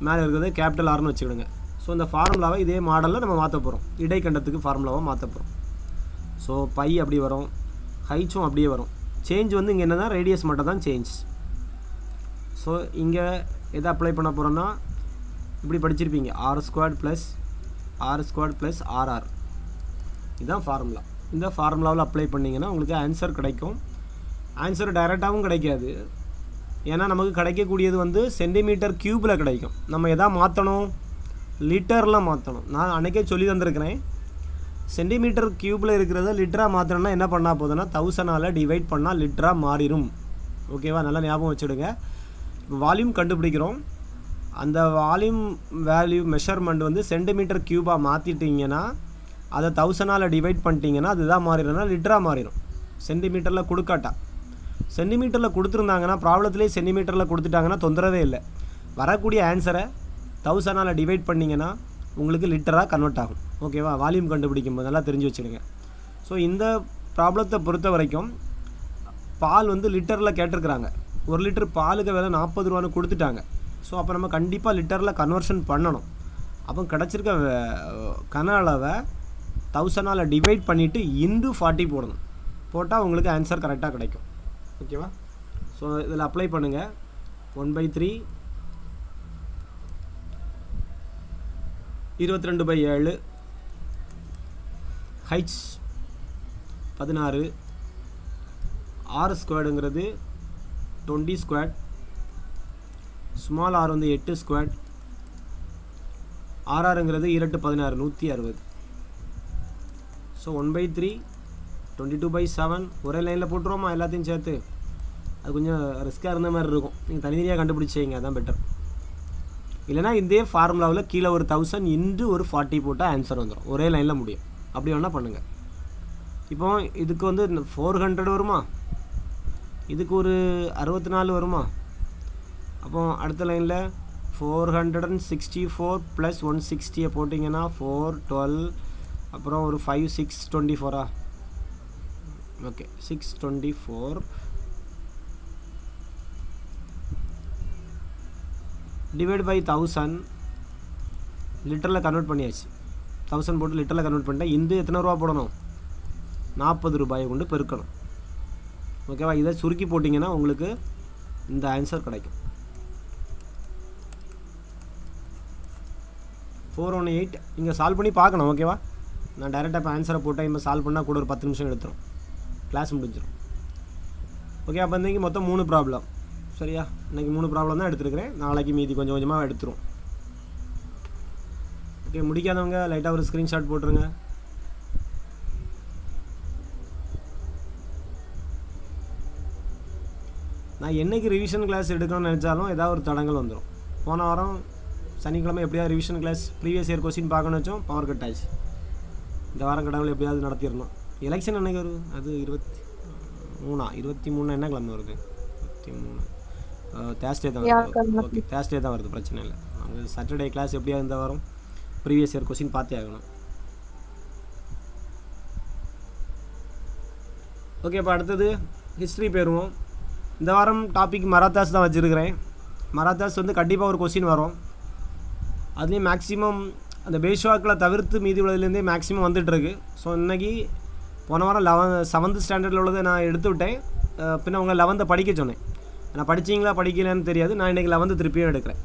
மேலே இருக்கிறது கேபிட்டல் Rன்னு வச்சுக்கிடுங்க. ஸோ இந்த ஃபார்முலாவை இதே மாடலில் நம்ம மாற்ற போகிறோம். இடைக்கண்டத்துக்கு ஃபார்முலாவை மாற்ற போகிறோம். ஸோ பை அப்படி வரும், ஹைச்சும் அப்படியே வரும். சேஞ்ச் வந்து இங்கே என்ன தான் ரேடியஸ் மட்டும் தான் சேஞ்ச். ஸோ இங்கே எதை அப்ளை பண்ண போகிறோன்னா இப்படி படிச்சிருப்பீங்க, r² + RR. இதுதான் ஃபார்முலா. இந்த ஃபார்முலாவில் அப்ளை பண்ணிங்கன்னா உங்களுக்கு ஆன்சர் கிடைக்கும். ஆன்சர் டைரெக்டாகவும் கிடைக்காது, ஏன்னா நமக்கு கிடைக்கக்கூடியது வந்து சென்டிமீட்டர் க்யூபில் கிடைக்கும். நம்ம எதா மாற்றணும், லிட்டரில் மாற்றணும். நான் அன்றைக்கே சொல்லி தந்திருக்கிறேன். சென்டிமீட்டர் க்யூபில் இருக்கிறத லிட்டராக மாற்றணும்னா என்ன பண்ணால் போதுன்னா 1000ஆல் டிவைட் பண்ணால் லிட்டராக மாறிடும், ஓகேவா. நல்லா ஞாபகம் வச்சுடுங்க. வால்யூம் கண்டுபிடிக்கிறோம். அந்த வால்யூம் வேல்யூ மெஷர்மெண்ட் வந்து சென்டிமீட்டர் க்யூபாக மாற்றிட்டிங்கன்னா அதை 1000ஆல் டிவைட் பண்ணிட்டீங்கன்னா அதுதான் மாறிடும்னா லிட்டராக மாறிடும். சென்டிமீட்டரில் கொடுக்காட்டா. சென்டிமீட்டரில் கொடுத்துருந்தாங்கன்னா ப்ராப்ளத்திலே சென்டிமீட்டரில் கொடுத்துட்டாங்கன்னா தொந்தரவே இல்லை. வரக்கூடிய ஆன்சரை 1000ஆல் டிவைட் பண்ணிங்கன்னா உங்களுக்கு லிட்டராக கன்வெர்ட் ஆகும், ஓகேவா. வால்யூம் கண்டுபிடிக்கும் போது நல்லா தெரிஞ்சு வச்சுடுங்க. ஸோ இந்த ப்ராப்ளத்தை பொறுத்த வரைக்கும் பால் வந்து லிட்டரில் கேட்டிருக்கிறாங்க. 1 லிட்டர் பாலுக்கு விலை 40 ரூபான்னு கொடுத்துட்டாங்க. ஸோ அப்போ நம்ம கண்டிப்பாக லிட்டரில் கன்வர்ஷன் பண்ணணும். அப்போ கிடச்சிருக்க கன அளவை 1000ஆல் டிவைட் பண்ணிவிட்டு இன்டு 40 போடணும். போட்டால் உங்களுக்கு ஆன்சர் கரெக்டாக கிடைக்கும், ஓகேவா. ஸோ இதில் அப்ளை பண்ணுங்கள். 1/3 22/7 ஹைச் 16 r²ங்கிறது 20², ஸ்மால் r வந்து 8², RRங்கிறது 2 16 160. ஸோ 1/3 22/7 ஒரே லைனில் போட்டுருவோமா எல்லாத்தையும் சேர்த்து. அது கொஞ்சம் ரிஸ்க்காக இருந்த மாதிரி இருக்கும். நீங்கள் தனித்தனியாக கண்டுபிடிச்சிங்க, அதான் பெட்டர். இல்லைனா இதே ஃபார்முலாவில் கீழே ஒரு 1000 இன்டு ஒரு 40 போட்டால் ஆன்சர் வந்துடும். ஒரே லைனில் முடியும். அப்படி வேணால் பண்ணுங்கள். இப்போ இதுக்கு வந்து 400 வருமா, இதுக்கு ஒரு 64 வருமா. அப்போ அடுத்த லைனில் 464 + 160 போட்டிங்கன்னா 412, அப்புறம் ஒரு 5 624. ஓகே, 624 டிவைட் பை 1000 லிட்டரில் கன்வெர்ட் பண்ணியாச்சு. 1000 போட்டு லிட்டரில் கன்வெர்ட் பண்ணிட்டேன். இந்த எத்தனை ரூபா போடணும்? 40 ரூபாயை கொண்டு பெருக்கணும். ஓகேவா? இதை சுருக்கி போட்டிங்கன்னா உங்களுக்கு இந்த ஆன்சர் கிடைக்கும். 418 இங்கே சால்வ் பண்ணி பார்க்கணும். ஓகேவா? நான் டைரெக்டாக இப்போ ஆன்சரை போட்டேன். இப்போ சால்வ் பண்ணால் கூட ஒரு 10 நிமிஷம் எடுத்துரும், கிளாஸ் முடிஞ்சிடும். ஓகே, அப்போ இன்றைக்கி மொத்தம் 3 ப்ராப்ளம். சரியா? இன்றைக்கி 3 ப்ராப்ளம் தான் எடுத்துருக்கிறேன். நாளைக்கு மீதி கொஞ்சம் கொஞ்சமாக எடுத்துரும். ஓகே, முடிக்காதவங்க லைட்டாக ஒரு ஸ்க்ரீன்ஷாட் போட்டுருங்க. நான் என்றைக்கு ரிவிஷன் கிளாஸ் எடுக்கணும்னு நினச்சாலும் ஏதாவது ஒரு தடங்கள் வந்துடும். போன வாரம் சனிக்கிழமை எப்படியாவது revision class previous year question பார்க்கணும்னு வச்சோம், பவர் கட் ஆச்சு. இந்த வாரம் கடவுள் எப்படியாவது நடத்திடணும். எலெக்ஷன் அன்றைக்கி வரும், அது 23 என்ன கிழமை வருது? 23 தேர்ஸ்டே தான் வருது. ஓகே, தேர்ஸ்டே தான் வருது, பிரச்சனை இல்லை. அவங்க சாட்டர்டே கிளாஸ் எப்படியாவது இந்த வாரம் ப்ரீவியஸ் இயர் கொஸ்டின் பார்த்தே ஆகணும். ஓகே, இப்போ அடுத்தது ஹிஸ்ட்ரி போயிடுவோம். இந்த வாரம் டாபிக் மராத்தாஸ் தான் வச்சுருக்கிறேன். மராத்தாஸ் வந்து கண்டிப்பாக ஒரு கொஸ்டின் வரும். அதுலேயும் மேக்ஸிமம் அந்த பேஷ்வாக்கில் தவிர்த்து மீதி உள்ளதுலேருந்தே மேக்ஸிமம் வந்துட்டுருக்கு. ஸோ இன்றைக்கி போன வாரம் 7th ஸ்டாண்டர்டில் உள்ளதை நான் எடுத்து விட்டேன். பின்ன உங்களை 11th படிக்க சொன்னேன். நான் படிச்சிங்களா படிக்கலான்னு தெரியாது. நான் இன்றைக்கி 11th திருப்பியும் எடுக்கிறேன்.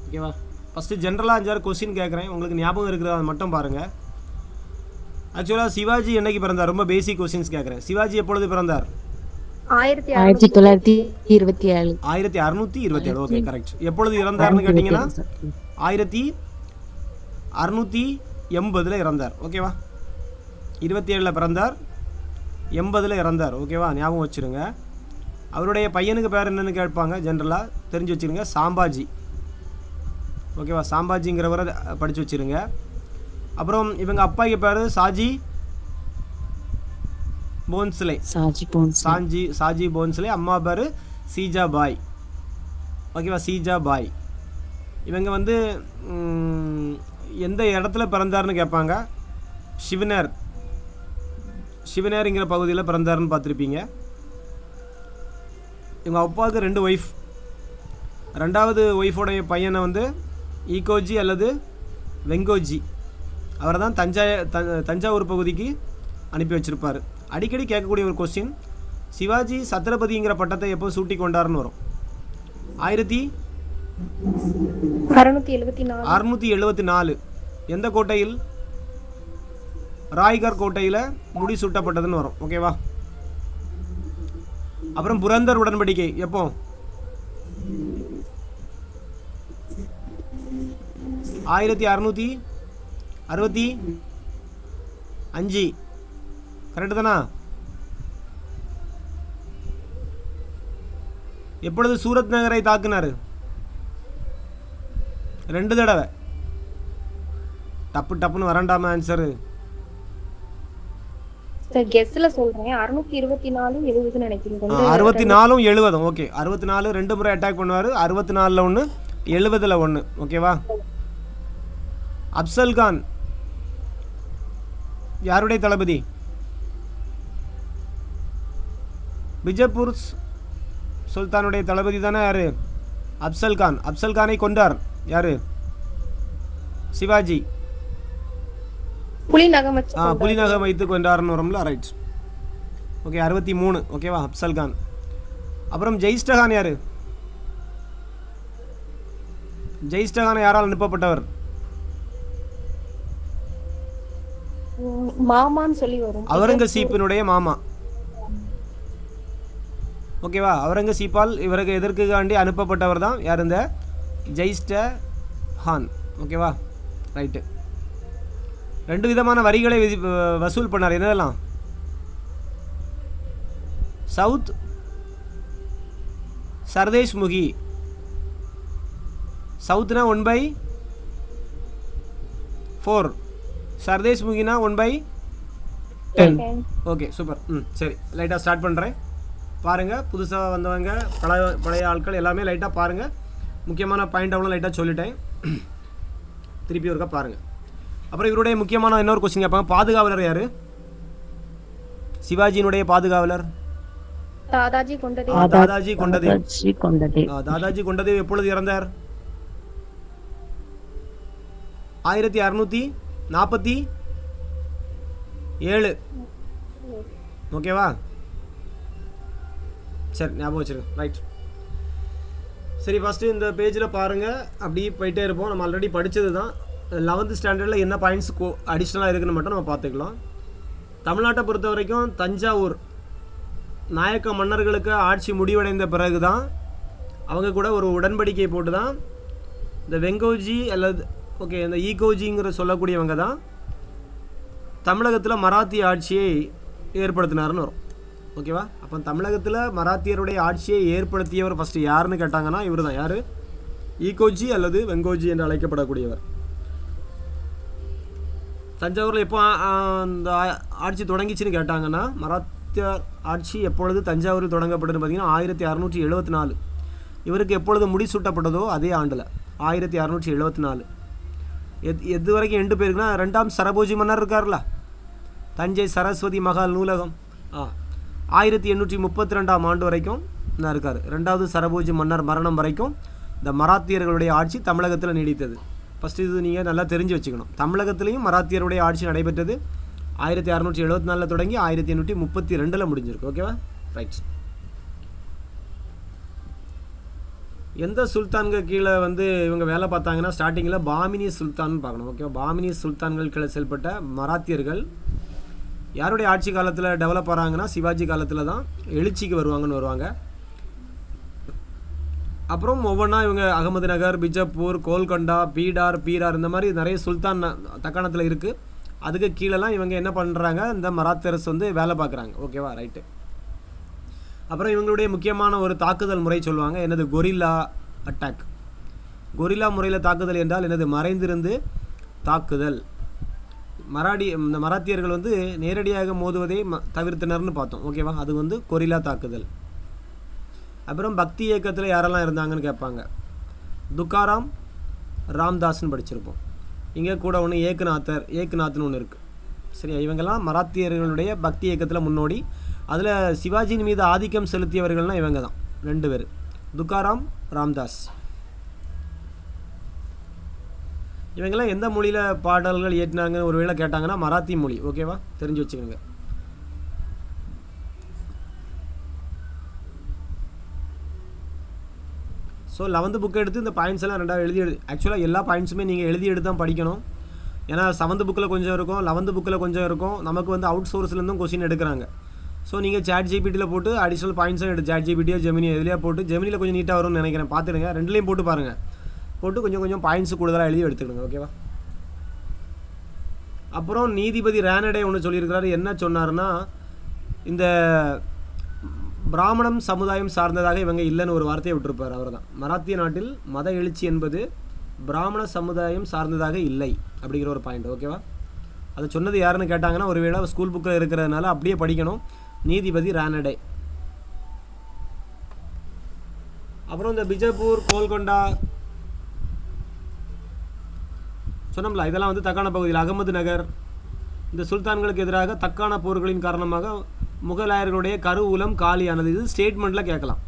ஓகேவா? ஃபஸ்ட்டு ஜென்ரலாக 5-6 கொஸ்டின் கேட்குறேன். உங்களுக்கு ஞாபகம் இருக்கிறத அதை மட்டும் பாருங்கள். ஆக்சுவலாக சிவாஜி என்னைக்கு பிறந்தார்? ரொம்ப பேசிக் கொஸ்டின்ஸ் கேட்குறேன். சிவாஜி எப்பொழுது பிறந்தார்? 1927. 1627. Okay, correct. எப்பொழுது இறந்தார்னு கேட்டிங்கன்னா 1680 இறந்தார். ஓகேவா? 27 பிறந்தார், 80 இறந்தார். ஓகேவா? ஞாபகம் வச்சுருங்க. அவருடைய பையனுக்கு பேர் என்னென்னு கேட்பாங்க. ஜென்ரலாக தெரிஞ்சு வச்சுருங்க, சாம்பாஜி. ஓகேவா? சாம்பாஜிங்கிறவரை படித்து வச்சுருங்க. அப்புறம் இவங்க அப்பாய்க்கு பேர் சாஜி போன்ஸ்லே. சாஜி போன்ஸ்லே. அம்மா பேர் சீஜா பாய். ஓகேவா? சீஜா பாய். இவங்க வந்து எந்த இடத்துல பிறந்தார்னு கேட்பாங்க. சிவனேருங்கிற பகுதியில் பிறந்தாருன்னு பார்த்துருப்பீங்க. இவங்க அப்பாவுக்கு 2 ஒய்ஃப். 2வது ஒய்ஃபோடைய பையனை வந்து ஈகோஜி அல்லது வெங்கோஜி, அவரை தான் தஞ்சாவூர் பகுதிக்கு அனுப்பி வச்சுருப்பார். அடிக்கடி கேட்கக்கூடிய ஒரு கொஸ்டின், சிவாஜி சத்ரபதிங்கிற பட்டத்தை எப்போ சூட்டி கொண்டாருன்னு வரும். 1674. எந்த கோட்டையில்? ராய்கர் கோட்டையில் முடி சூட்டப்பட்டதுன்னு வரும். ஓகேவா? அப்புறம் புரந்தர் உடன்படிக்கை எப்போ? 1665. கரெக்டு தானா? எப்பொழுது சூரத் நகரை தாக்குனார்? 2 தடவை. டப்புன்னு வரண்டாம ஆன்சரு. சார் கெஸ்ல சொல்றேன் 624 70 நினைக்கிறேன். 64 70. ஓகே, 64 2 முறை அட்டாக் பண்ணுவார். 64ல் 1, 70ல் 1. ஓகேவா? அப்சல் கான் யாருடைய தளபதி? பிஜப்பூர் சுல்தானுடைய தளபதி தானே யாரு? அப்சல் கான். அப்சல் கானை கொண்டார் யாரு? சிவாஜி. புலிநகம் வைத்து கொண்டார்னு வரும்ல, ரைட். ஓகே, 63. ஓகேவா? அப்சல் கான். அப்புறம் ஜெயிஸ்டகான் யாரு? ஜெயிஸ்டகான் யாரால் அனுப்பப்பட்டவர்? மாமான்னு சொல்லி வரும். அவுரங்கசீப்பினுடைய மாமா. ஓகேவா? அவுரங்கசீப்பால் இவருக்கு எதற்காண்டி அனுப்பப்பட்டவர் தான் யார்? இந்த ஜெயிஸ்டகான். ஓகேவா? ரைட்டு. 2 விதமான வரிகளை வசூல் பண்ணார். என்னதெல்லாம்? சவுத் சர்தேஷ் முகி. சவுத்னா 1/4, சர்தேஷ் முகினா 1/10. Okay, super. சரி, லைட்டாக ஸ்டார்ட் பண்ணுறேன். பாருங்கள், புதுசாக வந்தவங்க, பழைய ஆட்கள் எல்லாமே லைட்டாக பாருங்கள். முக்கியமான பாயிண்ட் அவ்வளோ லைட்டாக சொல்லிட்டேன். திருப்பி ஒருக்கா பாருங்கள். அப்புறம் இவருடைய முக்கியமான இன்னொரு கொஸ்டின் கேட்பாங்க. பாதுகாவலர் யார்? சிவாஜியினுடைய பாதுகாவலர் தாதாஜி கொண்டதேவ். தாதாஜி கொண்டதேவ் எப்பொழுது இறந்தார்? 1647. ஓகேவா? சரி, ஞாபகம் வச்சுருங்க. ரைட். சரி, ஃபஸ்ட்டு இந்த பேஜில் பாருங்கள். அப்படி போயிட்டே இருப்போம். நம்ம ஆல்ரெடி படித்தது தான். 11th ஸ்டாண்டர்டில் என்ன பாயிண்ட்ஸ் அடிஷ்னலாக இருக்குன்னு மட்டும் நம்ம பார்த்துக்கலாம். தமிழ்நாட்டை பொறுத்த வரைக்கும் தஞ்சாவூர் நாயக்க மன்னர்களுக்கு ஆட்சி முடிவடைந்த பிறகு தான் அவங்க கூட ஒரு உடன்படிக்கை போட்டு தான் இந்த வெங்கோஜி அல்லது இந்த ஈகோஜிங்கிற சொல்லக்கூடியவங்க தான் தமிழகத்தில் மராத்திய ஆட்சியை ஏற்படுத்தினார்னு வரும். ஓகேவா? அப்போ தமிழகத்தில் மராத்தியருடைய ஆட்சியை ஏற்படுத்தியவர் ஃபஸ்ட்டு யாருன்னு கேட்டாங்கன்னா இவர் தான். யார்? ஈகோஜி அல்லது வெங்கோஜி என்று அழைக்கப்படக்கூடியவர். தஞ்சாவூரில் எப்போ அந்த ஆட்சி தொடங்கிச்சுன்னு கேட்டாங்கன்னா, மராத்திய ஆட்சி எப்பொழுது தஞ்சாவூரில் தொடங்கப்பட்டதுன்னு பார்த்தீங்கன்னா 1674. இவருக்கு எப்பொழுது முடிசூட்டப்பட்டதோ அதே ஆண்டில் 1674. எது வரைக்கும் எண்டு பேருக்குன்னா 2ஆம் சரபோஜி மன்னர் இருக்கார்ல, தஞ்சை சரஸ்வதி மகால் நூலகம் 1832ஆம் ஆண்டு வரைக்கும் தான் இருக்கார். 2வது சரபோஜி மன்னர் மரணம் வரைக்கும் இந்த மராத்தியர்களுடைய ஆட்சி தமிழகத்தில் நீடித்தது. ஃபஸ்ட்டு இது நீங்கள் நல்லா தெரிஞ்சு வச்சுக்கணும். தமிழகத்திலையும் மராத்தியருடைய ஆட்சி நடைபெற்றது 1674 தொடங்கி 1832 முடிஞ்சிருக்கு. ஓகேவா? ரைட். எந்த சுல்தான்கள் கீழே இவங்க வேலை பார்த்தாங்கன்னா ஸ்டார்டிங்கில் பாமினி சுல்தான் பார்க்கணும். ஓகேவா? பாமினி சுல்தான்கள் கீழே செயல்பட்ட மராத்தியர்கள் யாருடைய ஆட்சி காலத்தில் டெவலப் ஆகிறாங்கன்னா சிவாஜி காலத்தில் தான் எழுச்சிக்கு வருவாங்க. அப்புறம் ஒவ்வொன்றா இவங்க அகமது நகர், பிஜப்பூர், கோல்கொண்டா, பீடார் இந்த மாதிரி நிறைய சுல்தான் தக்காணத்தில் இருக்குது. அதுக்கு கீழெல்லாம் இவங்க என்ன பண்ணுறாங்க, இந்த மராத்தியரஸ் வேலை பார்க்குறாங்க. ஓகேவா? ரைட்டு. அப்புறம் இவங்களுடைய முக்கியமான ஒரு தாக்குதல் முறை சொல்லுவாங்க. என்னது? Gorilla attack. கொரில்லா முறையில் தாக்குதல் என்றால் என்னது? மறைந்திருந்து தாக்குதல். இந்த மராத்தியர்கள் நேரடியாக மோதுவதை தவிர்த்தனர்னு பார்த்தோம். ஓகேவா? அது கொரில்லா தாக்குதல். அப்புறம் பக்தி இயக்கத்தில் யாரெல்லாம் இருந்தாங்கன்னு கேட்பாங்க. துக்காராம், ராம்தாஸ்ன்னு படிச்சிருப்போம். இங்கே கூட ஒன்று ஏக்நாத்னு ஒன்று இருக்குது. சரி, இவங்கெல்லாம் மராத்தியர்களுடைய பக்தி இயக்கத்தில் முன்னோடி. அதில் சிவாஜியின் மீது ஆதிக்கம் செலுத்தியவர்கள்னால் இவங்க தான் 2 பேர், துக்காராம், ராம்தாஸ். இவங்கெல்லாம் எந்த மொழியில் பாடல்கள் இயற்றினாங்கன்னு ஒரு வேளை கேட்டாங்கன்னா மராத்தி மொழி. ஓகேவா? தெரிஞ்சு வச்சுக்கோங்க. ஸோ 11th புக்கை எடுத்து இந்த பாயிண்ட்ஸ் எல்லாம் 2 எழுதி ஆக்சுவலாக எல்லா பாயிண்ட்ஸுமே நீங்கள் எழுதி எடுத்து தான் படிக்கணும். ஏன்னா 7th புக்கில் கொஞ்சம் இருக்கும், 11th புக்கில் கொஞ்சம் இருக்கும். நமக்கு அவுட் சோர்ஸ்லேருந்தும் கொஸ்டின் எடுக்கிறாங்க. ஸோ நீங்கள் சாட் ஜிபிடியில் போட்டு அடிஷ்னல் பாயிண்ட்ஸும் சாட் ஜிபிடியோ ஜெமினி எதுலையா போட்டு, ஜெமினியில் கொஞ்சம் நீட்டாக வரும்னு நினைக்கிறேன், பார்த்துடுங்க. 2லேயும் போட்டு பாருங்கள். போட்டு கொஞ்சம் பாயிண்ட்ஸ் கூடுதலாக எழுதி எடுத்துக்கணுங்க. ஓகேவா? அப்புறம் நீதிபதி ரானடே ஒன்று சொல்லியிருக்கிறாரு. என்ன சொன்னார்னா, இந்த பிராமணம் சமுதாயம் சார்ந்ததாக இவங்க இல்லைன்னு ஒரு வார்த்தையை விட்டுருப்பார். அவர் தான். மராத்திய நாட்டில் மத எழுச்சி என்பது பிராமண சமுதாயம் சார்ந்ததாக இல்லை அப்படிங்கிற ஒரு பாயிண்ட். ஓகேவா? அதை சொன்னது யாருன்னு கேட்டாங்கன்னா ஒருவேளை ஸ்கூல் புக்கில் இருக்கிறதுனால அப்படியே படிக்கணும். நீதிபதி ரானடே. அப்புறம் இந்த பிஜப்பூர், கோல்கொண்டா சொன்னோம்ல, இதெல்லாம் தக்கான பகுதியில் அகமது நகர், இந்த சுல்தான்களுக்கு எதிராக தக்கான போர்களின் காரணமாக முகலாயர்களுடைய கருவூலம் காலியானது. இது ஸ்டேட்மெண்ட்டில் கேட்கலாம்.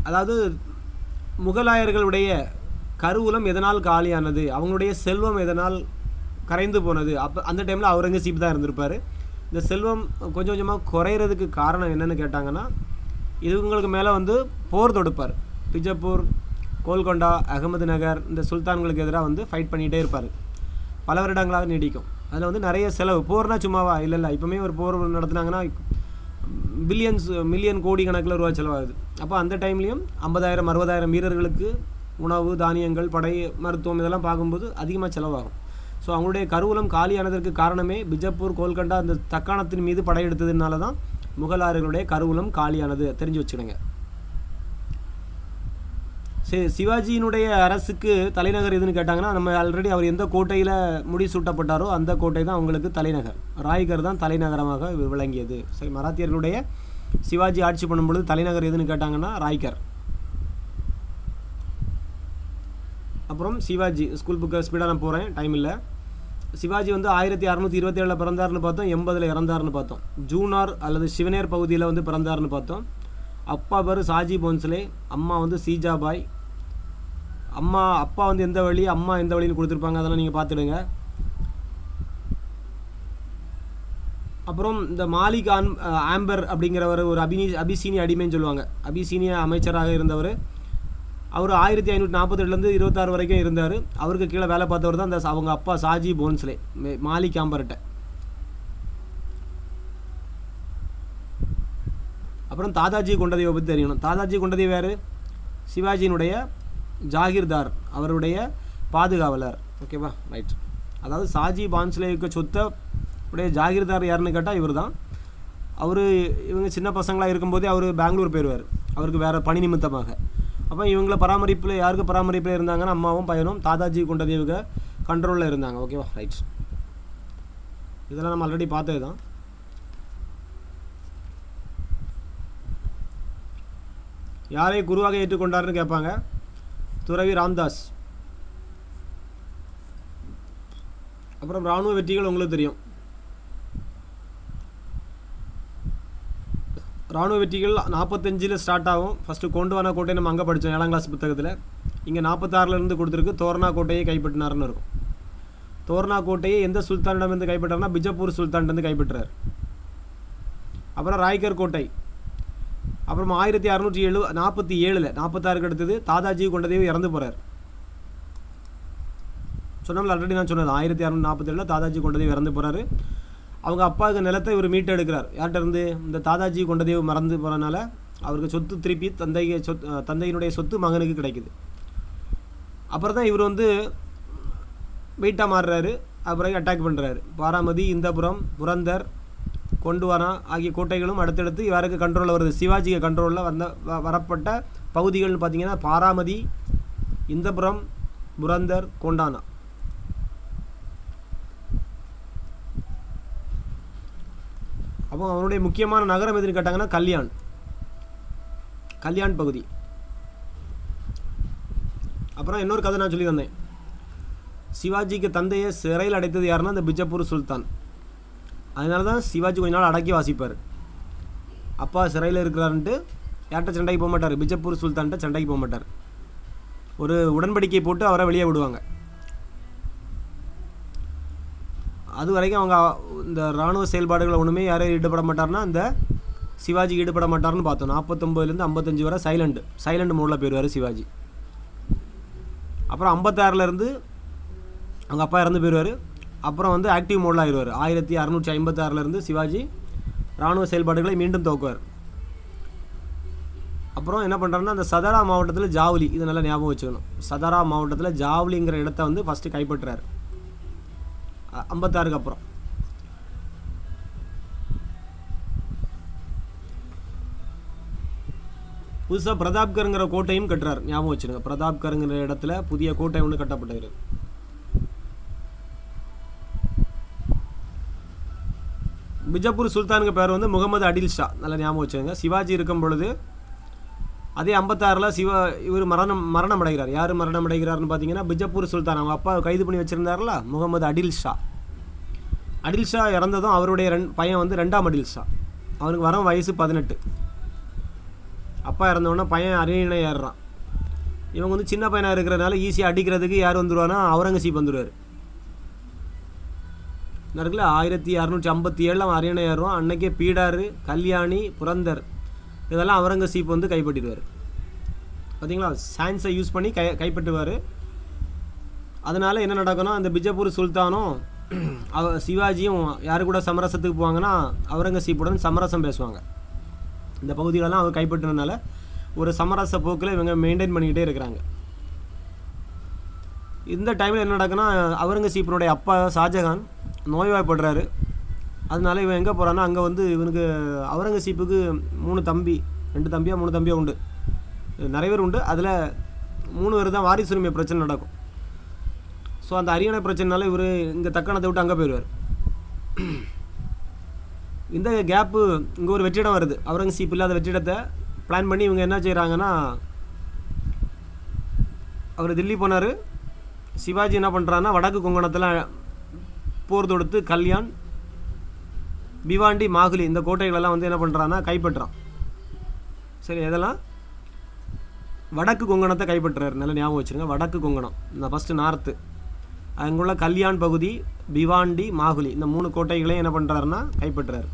அதாவது முகலாயர்களுடைய கருவூலம் எதனால் காலியானது, அவங்களுடைய செல்வம் எதனால் கரைந்து போனது. அப்போ அந்த டைமில் அவுரங்கசீப் தான் இருந்திருப்பார். இந்த செல்வம் கொஞ்சம் கொஞ்சமாக குறையிறதுக்கு காரணம் என்னென்னு கேட்டாங்கன்னா, இவங்களுக்கு மேலே போர் தொடுப்பார். பிஜப்பூர், கோல்கொண்டா, அகமது நகர் இந்த சுல்தான்களுக்கு எதிராக ஃபைட் பண்ணிகிட்டே இருப்பார். பல வருடங்களாக நீடிக்கும். அதில் நிறைய செலவு. போர்னா சும்மாவா? இல்லை. இப்போவுமே ஒரு போர் நடத்துனாங்கன்னா மில்லியன் கோடி கணக்கில் ரூபா செலவாகுது. அப்போ அந்த டைம்லேயும் 50,000 60,000 வீரர்களுக்கு உணவு, தானியங்கள், படை, மருத்துவம் இதெல்லாம் பார்க்கும்போது அதிகமாக செலவாகும். ஸோ அவங்களுடைய கருவூலம் காலியானதற்கு காரணமே பிஜப்பூர், கோல்கொண்டா இந்த தக்காணத்தின் மீது படையெடுத்ததுனால தான் முகலாயர்களுடைய கருவூலம் காலியானது. தெரிஞ்சு வச்சுடுங்க. சரி, சிவாஜியினுடைய அரசுக்கு தலைநகர் எதுன்னு கேட்டாங்கன்னா, நம்ம ஆல்ரெடி அவர் எந்த கோட்டையில் முடிசூட்டப்பட்டாரோ அந்த கோட்டை தான் அவங்களுக்கு தலைநகர். ராய்கர் தான் தலைநகரமாக விளங்கியது. சரி, மராத்தியர்களுடைய சிவாஜி ஆட்சி பண்ணும்பொழுது தலைநகர் எதுன்னு கேட்டாங்கன்னா ராய்கர். அப்புறம் சிவாஜி ஸ்கூல் புக்கை ஸ்பீடாக நான் போகிறேன், டைம் இல்லை. சிவாஜி 1627 பிறந்தார்னு பார்த்தோம், 80 இறந்தார்னு பார்த்தோம். ஜூனார் அல்லது சிவனேர் பகுதியில் பிறந்தார்னு பார்த்தோம். அப்பா பேர் சாஜி போன்ஸ்லே, அம்மா சீஜாபாய். அப்பா வந்து எந்த வழி, அம்மா எந்த வழின்னு கொடுத்துருப்பாங்க, அதெல்லாம் நீங்கள் பார்த்துடுங்க. அப்புறம் இந்த மாலிக் ஆம்பர் அப்படிங்கிறவர் ஒரு அபிசீனிய அடிமைன்னு சொல்லுவாங்க. அபிசீனிய அமைச்சராக இருந்தவர். அவர் 1542 26 வரைக்கும் இருந்தார். அவருக்கு கீழே வேலை பார்த்தவர் தான் அவங்க அப்பா சாஜி போன்ஸ்லே, மாலிக் ஆம்பர்கிட்ட. அப்புறம் தாதாஜி கொண்டதேவை பற்றி தெரியணும். தாதாஜி கொண்டதேவ் யார்? சிவாஜியினுடைய ஜாகிர்தார், அவருடைய பாதுகாவலர். ஓகேவா, ரைட். அதாவது சாஜி பான்ஸ்லேவுக்கு சொத்தை உடைய ஜாகிர்தார் யாருன்னு கேட்டால் இவர் தான். இவங்க சின்ன பசங்களாக இருக்கும்போதே அவர் பெங்களூர் போயிடுவார், அவருக்கு வேறு பணி நிமித்தமாக. அப்போ இவங்கள யாருக்கு பராமரிப்பில் இருந்தாங்கன்னா அம்மாவும் பையனும் தாதாஜி கொண்டதேவுக்கு கண்ட்ரோலில் இருந்தாங்க. ஓகேவா, ரைட். இதெல்லாம் நம்ம ஆல்ரெடி பார்த்தது தான். யாரை குருவாக ஏற்றுக்கொண்டார்னு கேட்பாங்க. துறவி ராம்தாஸ். அப்புறம் இராணுவ வெற்றிகள் உங்களுக்கு தெரியும். இராணுவ வெற்றிகள் 45 ஸ்டார்ட் ஆகும். ஃபஸ்ட்டு கோண்டுவானா கோட்டை நம்ம அங்கே படித்தோம் 7ஆம் கிளாஸ் புத்தகத்தில். இங்கே 46 கொடுத்துருக்கு. தோரணா கோட்டையை கைப்பற்றினார்னு இருக்கும். தோரணா கோட்டையை எந்த சுல்தானிடமிருந்து கைப்பற்றார்னா பிஜப்பூர் சுல்தான்லேருந்து கைப்பற்றார். அப்புறம் ராய்கர் கோட்டை. அப்புறம் 1647 46 அடுத்தது தாதாஜி கொண்டதேவ் இறந்து போகிறார். சொன்னோம்ல ஆல்ரெடி நான் சொன்னது, 1647 தாதாஜி கொண்டதேவ் இறந்து போகிறாரு. அவங்க அப்பாவுக்கு நிலத்தை இவர் மீட்டு எடுக்கிறார். யார்கிட்ட இருந்து? இந்த தாதாஜி கொண்டதேவ் மறந்து போகிறனால அவருக்கு சொத்து திருப்பி தந்தையினுடைய சொத்து மகனுக்கு கிடைக்குது. அப்புறம் தான் இவர் வந்து வெயிட்டாக மாறுறாரு. அப்புறம் அட்டாக் பண்ணுறாரு. பாராமதி, இந்தபுரம், புரந்தர், கொண்டுவானா ஆகிய கோட்டைகளும் அடுத்தடுத்து யாருக்கு கண்ட்ரோலில் வருது? சிவாஜிக்கு கண்ட்ரோலில் வரப்பட்ட பகுதிகள்னு பார்த்தீங்கன்னா பாராமதி, இந்தபுரம், புரந்தர், கொண்டானா. அப்போ அவனுடைய முக்கியமான நகரம் எதுன்னு கேட்டாங்கன்னா கல்யாண் பகுதி. அப்புறம் இன்னொரு கதை நான் சொல்லி தந்தேன். சிவாஜிக்கு தந்தையை சிறையில் அடைத்தது யாருன்னா இந்த பிஜப்பூர் சுல்தான். அதனால தான் சிவாஜி கொஞ்ச நாள் அடக்கி வாசிப்பார். அப்பா சிறையில் இருக்கிறாருன்ட்டு யார்கிட்ட சண்டைக்கு போக மாட்டார், பிஜப்பூர் சுல்தான்கிட்ட சண்டைக்கு போக மாட்டார். ஒரு உடன்படிக்கை போட்டு அவரை வெளியே விடுவாங்க. அது வரைக்கும் அவங்க இந்த இராணுவ செயல்பாடுகளை ஒன்றுமே யாரும் ஈடுபட மாட்டார்னா இந்த சிவாஜி ஈடுபட மாட்டார்னு பார்த்தோம். 49 55 வரை சைலண்ட் மோடில் போயிடுவார் சிவாஜி. அப்புறம் 56 அவங்க அப்பா இறந்து போயிடுவார். அப்புறம் வந்து ஆக்டிவ் மோடில் ஆயிடுவார். 1656 சிவாஜி இராணுவ செயல்பாடுகளை மீண்டும் துவக்குவார். அப்புறம் என்ன பண்ணுறாருன்னா அந்த சதாரா மாவட்டத்தில் ஜாவ்லி, இது நல்லா ஞாபகம் வச்சுக்கணும். சதாரா மாவட்டத்தில் ஜாவ்லிங்கிற இடத்த வந்து ஃபஸ்ட்டு கைப்பற்றுறாரு 56 அப்புறம். புதுசாக பிரதாப்கருங்கிற கோட்டையும் கட்டுறாரு, ஞாபகம் வச்சுருங்க. பிரதாப்கருங்கிற இடத்துல புதிய கோட்டை ஒன்று கட்டப்பட்டது. பிஜப்பூர் சுல்தானுக்கு பேர் வந்து முகமது அடில் ஷா, நல்லா ஞாபகம் வச்சுருங்க. சிவாஜி இருக்கும் பொழுது அதே 56 இவர் மரணம் அடைகிறார். யார் மரணம் அடைகிறார்னு பார்த்தீங்கன்னா பிஜப்பூர் சுல்தான் அவங்க அப்பா கைது பண்ணி வச்சுருந்தார்ல முகமது அடில் ஷா. அடில் ஷா இறந்ததும் அவருடைய பையன் வந்து 2ஆம் அடில் ஷா. அவனுக்கு வர வயசு 18. அப்பா இறந்தவொடனே பையன் அரியணை ஏறுறான். இவங்க வந்து சின்ன பையனாக இருக்கிறதுனால ஈஸியாக அடிக்கிறதுக்கு யார் வந்துடுவான்னா அவுரங்கசீப் வந்துடுவார். இருக்குல்ல 1657 அவன் அரியணை ஏறுவான். அன்னைக்கே பீடார், கல்யாணி, புரந்தர் இதெல்லாம் அவுரங்கசீப் வந்து கைப்பற்றிடுவார். பார்த்தீங்களா, சயின்ஸை யூஸ் பண்ணி கைப்பற்றுவார். அதனால் என்ன நடக்கும்னா அந்த பிஜப்பூர் சுல்தானும் சிவாஜியும் யாரு கூட சமரசத்துக்கு போவாங்கன்னா அவுரங்கசீப்புடன் சமரசம் பேசுவாங்க. இந்த பகுதிகளெல்லாம் அவர் கைப்பற்றினால ஒரு சமரச போக்கில் இவங்க மெயின்டைன் பண்ணிக்கிட்டே இருக்கிறாங்க. இந்த டைமில் என்ன நடக்குன்னா அவுரங்கசீப்பினுடைய அப்பா ஷாஜகான் நோய்வாய்ப்படுறாரு. அதனால இவன் எங்கே போகிறான்னா அங்கே வந்து இவனுக்கு அவுரங்கசீப்புக்கு 3 தம்பியோ உண்டு, நிறைய பேர் உண்டு. அதில் 3 பேர் தான் வாரிசுரிமை பிரச்சனை நடக்கும். ஸோ அந்த அரியணை பிரச்சனைனால இவர் இங்கே தக்கணத்தை விட்டு அங்கே போயிடுவார். இந்த கேப்பு இங்கே ஒரு வெற்றிடம் வருது. அவுரங்கசீப் இல்லாத வெற்றிடத்தை பிளான் பண்ணி இவங்க என்ன செய்கிறாங்கன்னா அவர் தில்லி போனார். சிவாஜி என்ன பண்ணுறான்னா வடக்கு கொங்கணத்தில் போர் தொடுத்து கல்யாண், பிவாண்டி, மாகுலி இந்த கோட்டைகளெல்லாம் வந்து என்ன பண்ணுறான்னா கைப்பற்றான். சரி, இதெல்லாம் வடக்கு கொங்கணத்தை கைப்பற்றுறாரு. நல்லா ஞாபகம் வச்சுருங்க, வடக்கு கொங்கணம். இந்த ஃபஸ்ட்டு நார்த்து அங்குள்ள கல்யாண் பகுதி, பிவாண்டி, மாகுலி இந்த 3 கோட்டைகளையும் என்ன பண்ணுறாருன்னா கைப்பற்றுறாரு.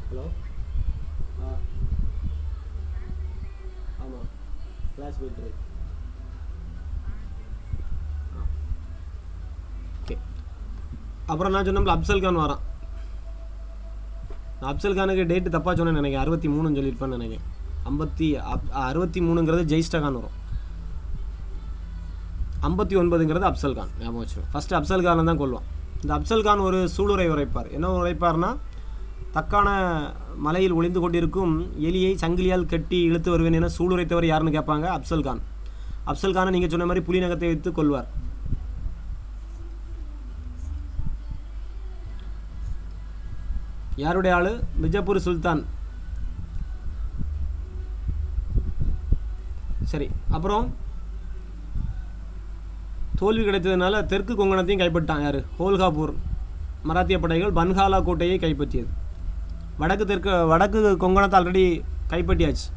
ஹலோ ஆமாம் கிளாஸ் போயிட்டு ஓகே. அப்புறம் நான் சொன்னோம்ல அப்சல் கான் வரான். நான் அப்சல் கானுக்கு டேட்டு தப்பாக சொன்னேன்னு நினைக்கிறேன், 63 சொல்லியிருப்பேன்னு நினைக்கிறேன். 63ங்கிறது ஜெயிஸ்டா கான் வரும், 59ங்கிறது அப்சல் கான். ஞாபகம் வச்சுருவோம். ஃபஸ்ட்டு அப்சல் கானை தான் கொள்வான். இந்த அப்சல் கான் ஒரு சூளுரை உரைப்பார். என்ன உரைப்பார்னா, தக்கான மலையில் ஒளிந்து கொண்டிருக்கும் எலியை சங்கிலியால் கட்டி இழுத்து வருவேன் என சூளுரைத்தவர் யாருன்னு கேட்பாங்க, அப்சல் கான். அப்சல் கானை நீங்கள் சொன்ன மாதிரி புலி நகத்தை வைத்து கொள்வார். யாருடைய ஆள்? பிஜப்பூர் சுல்தான். சரி, அப்புறம் தோல்வி கிடைத்ததுனால தெற்கு கொங்கணத்தையும் கைப்பற்றான். யார்? ஹோல்காபூர். மராத்திய படைகள் பன்ஹாலா கோட்டையை கைப்பற்றியது. வடக்கு கொங்கணத்தை ஆல்ரெடி கைப்பற்றியாச்சு.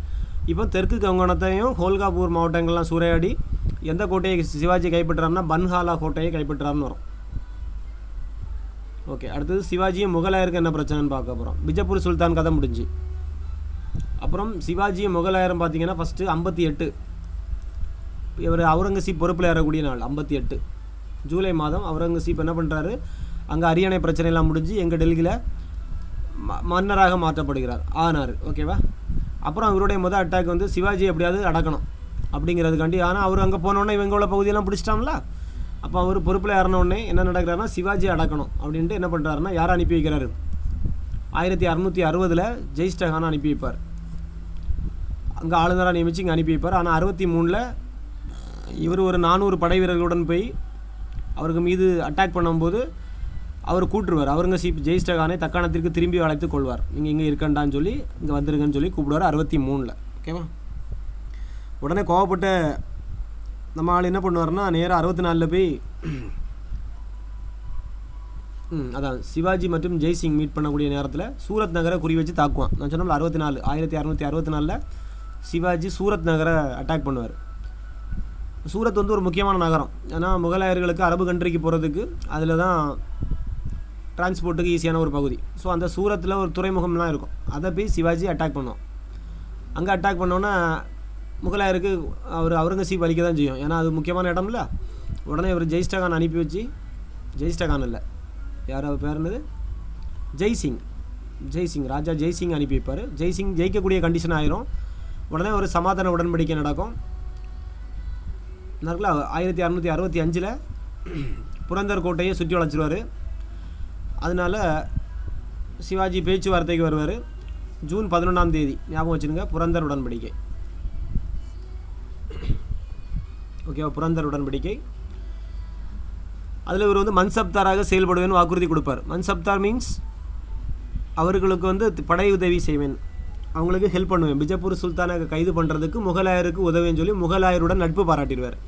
இப்போ தெற்கு கொங்கணத்தையும் ஹோல்காபூர் மாவட்டங்கள்லாம் சூறையாடி எந்த கோட்டையை சிவாஜி கைப்பற்றாருன்னா பன்ஹாலா கோட்டையை கைப்பற்றாருன்னு வரும். ஓகே, அடுத்தது சிவாஜியும் முகலாயருக்கு என்ன பிரச்சனைன்னு பார்க்க போகிறோம். பிஜப்பூர் சுல்தான் கதை முடிஞ்சு. அப்புறம் சிவாஜியும் முகலாயரும் பார்த்தீங்கன்னா ஃபஸ்ட்டு 58 இவர் அவுரங்கசீப் பொறுப்பில் ஏறக்கூடிய நாள் 58 ஜூலை மாதம். அவுரங்கசீப் என்ன பண்ணுறாரு, அங்கே அரியணை பிரச்சனையெல்லாம் முடிஞ்சு எங்கள் டெல்லியில் மன்னராக மாற்றப்படுகிறார், ஆனார். ஓகேவா? அப்புறம் இவருடைய முதல் அட்டாக் வந்து சிவாஜி எப்படியாவது அடக்கணும் அப்படிங்கிறதுக்காண்டி. ஆனால் அவர் அங்கே போனோடனே இவங்களோட பகுதியெல்லாம் பிடிச்சிட்டாங்களா. அப்போ அவர் பொறுப்பில் ஏறினோடனே என்ன நடக்கிறாருன்னா, சிவாஜி அடக்கணும் அப்படின்ட்டு என்ன பண்ணுறாருன்னா, யாரை அனுப்பி வைக்கிறாரு? 1660 ஜெயிஸ்டா கானை அனுப்பி வைப்பார். அங்கே ஆளுநராக நியமித்து இங்கே அனுப்பி வைப்பார். ஆனால் 63 இவர் ஒரு 400 படை வீரர்களுடன் போய் அவருக்கு மீது அட்டாக் பண்ணும்போது அவர் கூட்டுருவார். அவுரங்கசீப் ஜெயிஸ்டா கானை தக்காணத்திற்கு திரும்பி அழைத்து கொள்வார். நீங்கள் இங்கே இருக்கண்டான்னு சொல்லி, இங்கே வந்துருங்கன்னு சொல்லி கூப்பிடுவார் 63. ஓகேவா? உடனே கோவப்பட்ட நம்ம ஆள் என்ன பண்ணுவார்னா, நேராக 64 போய் அதான் சிவாஜி மற்றும் ஜெய்சிங் மீட் பண்ணக்கூடிய நேரத்தில் சூரத் நகரை குறி வச்சு தாக்குவான். நான் சொன்னோம்ல 1664 சிவாஜி சூரத் நகரை அட்டாக் பண்ணுவார். சூரத் வந்து ஒரு முக்கியமான நகரம். ஏன்னா முகலாயர்களுக்கு அரபு கண்ட்ரிக்கு போகிறதுக்கு அதில் தான் டிரான்ஸ்போர்ட்டுக்கு ஈஸியான ஒரு பகுதி. ஸோ அந்த சூரத்தில் ஒரு துறைமுகம்லாம் இருக்கும். அதை போய் சிவாஜி அட்டாக் பண்ணுவோம். அங்கே அட்டாக் பண்ணோன்னா முகலாயருக்கு அவுரங்கசீப் அளிக்க தான் செய்யும். ஏன்னா அது முக்கியமான இடம்ல. உடனே இவர் ஜெயிஸ்டா கான் அனுப்பி வச்சு, ஜெயிஸ்டா கான் இல்லை, யார் அவர் பேர் என்னது, ஜெய்சிங் ராஜா ஜெய்சிங் அனுப்பி வைப்பார். ஜெய்சிங் ஜெயிக்கக்கூடிய கண்டிஷன் ஆயிரும். உடனே ஒரு சமாதான உடன்படிக்கை நடக்கும். நடக்கல 1665 புரந்தர் கோட்டையை சுற்றி வளைச்சிருவார். அதனால் சிவாஜி பேச்சுவார்த்தைக்கு வருவார். ஜூன் 11ஆம் தேதி ஞாபகம் வச்சுருங்க, புரந்தர் உடன்படிக்கை. ஓகேவா? புரந்தர் உடன்படிக்கை. அதில் இவர் வந்து மன்சப்தாராக செயல்படுவேன்னு வாக்குறுதி கொடுப்பார். மன்சப்தார் மீன்ஸ் அவர்களுக்கு வந்து படை உதவி செய்வேன், அவங்களுக்கு ஹெல்ப் பண்ணுவேன். பிஜப்பூர் சுல்தானை கைது பண்ணுறதுக்கு முகலாயருக்கு உதவின்னு சொல்லி முகலாயருடன் நட்பு பாராட்டிடுவார்.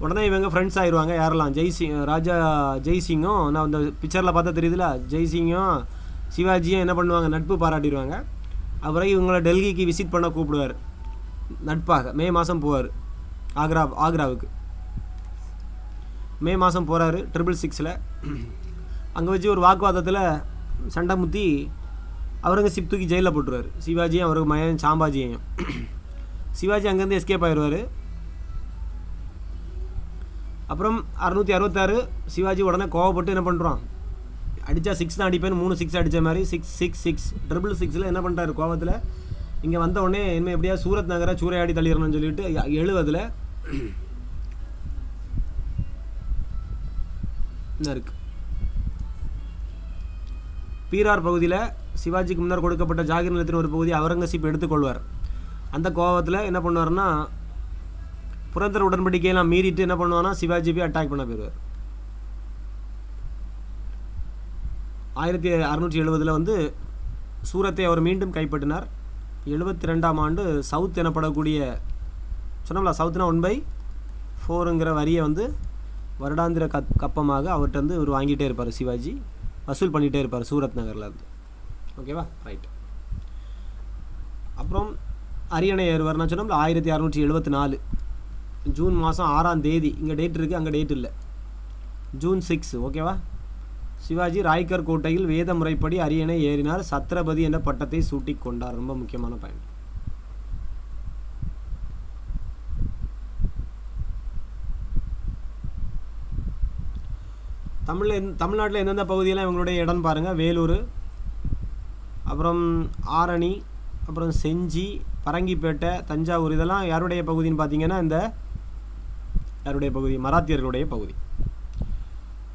உடனே இவங்க ஃப்ரெண்ட்ஸ் ஆயிடுவாங்க. யாரெல்லாம்? ராஜா ஜெய்சிங்கும், நான் அந்த பிக்சரில் பார்த்தா தெரியுதுல, ஜெய்சிங்கும் சிவாஜியும் என்ன பண்ணுவாங்க, நட்பு பாராட்டிடுவாங்க. அப்புறம் இவங்களை டெல்லிக்கு விசிட் பண்ண கூப்பிடுவார் நட்பாக. மே மாதம் போவார் ஆக்ராவுக்கு. மே மாதம் போகிறாரு 666. அங்கே வச்சு ஒரு வாக்குவாதத்தில் சண்டை முற்றி அவுரங்கசீப் தூக்கி ஜெயிலில் போட்டுருவார். சிவாஜியும் அவருக்கு மயன் சாம்பாஜியையும். சிவாஜி அங்கேருந்து எஸ்கேப் ஆயிடுவார். அப்புறம் 666 சிவாஜி உடனே கோவப்பட்டு என்ன பண்ணுறான், அடித்தா 6 தான் அடிப்பேன், 3 6 அடித்த மாதிரி 666 666 என்ன பண்ணுறாரு கோவத்தில். இங்கே வந்த உடனே இனிமேல் எப்படியா சூரத் நகரை சூறையாடி தள்ளிடணும்னு சொல்லிட்டு 70 என்ன இருக்குது, பீரார் பகுதியில் சிவாஜிக்கு முன்னர் கொடுக்கப்பட்ட ஜாகிர் நிலத்தின் ஒரு பகுதி அவுரங்கசீப் எடுத்துக்கொள்வார். அந்த கோபத்தில் என்ன பண்ணுவார்னா, புரந்தர் உடன்படிக்கையெல்லாம் மீறிட்டு என்ன பண்ணுவார்னா சிவாஜி போய் அட்டாக் பண்ண போயிடுவார். 1670 வந்து சூரத்தை அவர் மீண்டும் கைப்பற்றினார். 72ஆம் ஆண்டு சவுத் எனப்படக்கூடிய, சொன்னோம்ல சவுத்னா 1/4ங்கிற வரியை வந்து வருடாந்திர கப்பமாக அவர்கிட்ட வந்து இவர் வாங்கிட்டே இருப்பார். சிவாஜி வசூல் பண்ணிகிட்டே இருப்பார் சூரத் நகரில் இருந்து. ஓகேவா? ரைட். அப்புறம் அரியணை ஏறுவார். நான் சொன்னோம்ல 1674 ஜூன் மாதம் 6ஆம் தேதி. இங்கே டேட் இருக்குது, அங்கே டேட் இல்லை. ஜூன் 6, ஓகேவா? சிவாஜி ராய்கர் கோட்டையில் வேத முறைப்படி அரியணை ஏறினார். சத்ரபதி என்ற பட்டத்தை சூட்டி கொண்டார். ரொம்ப முக்கியமான பாயிண்ட். தமிழ்நாட்டில் எந்தெந்த பகுதியெல்லாம் இவங்களுடைய இடம் பாருங்கள். வேலூர், அப்புறம் ஆரணி, அப்புறம் செஞ்சி, பரங்கிப்பேட்டை, தஞ்சாவூர், இதெல்லாம் யாருடைய பகுதின்னு பார்த்தீங்கன்னா இந்த யாருடைய பகுதி? மராத்தியர்களுடைய பகுதி.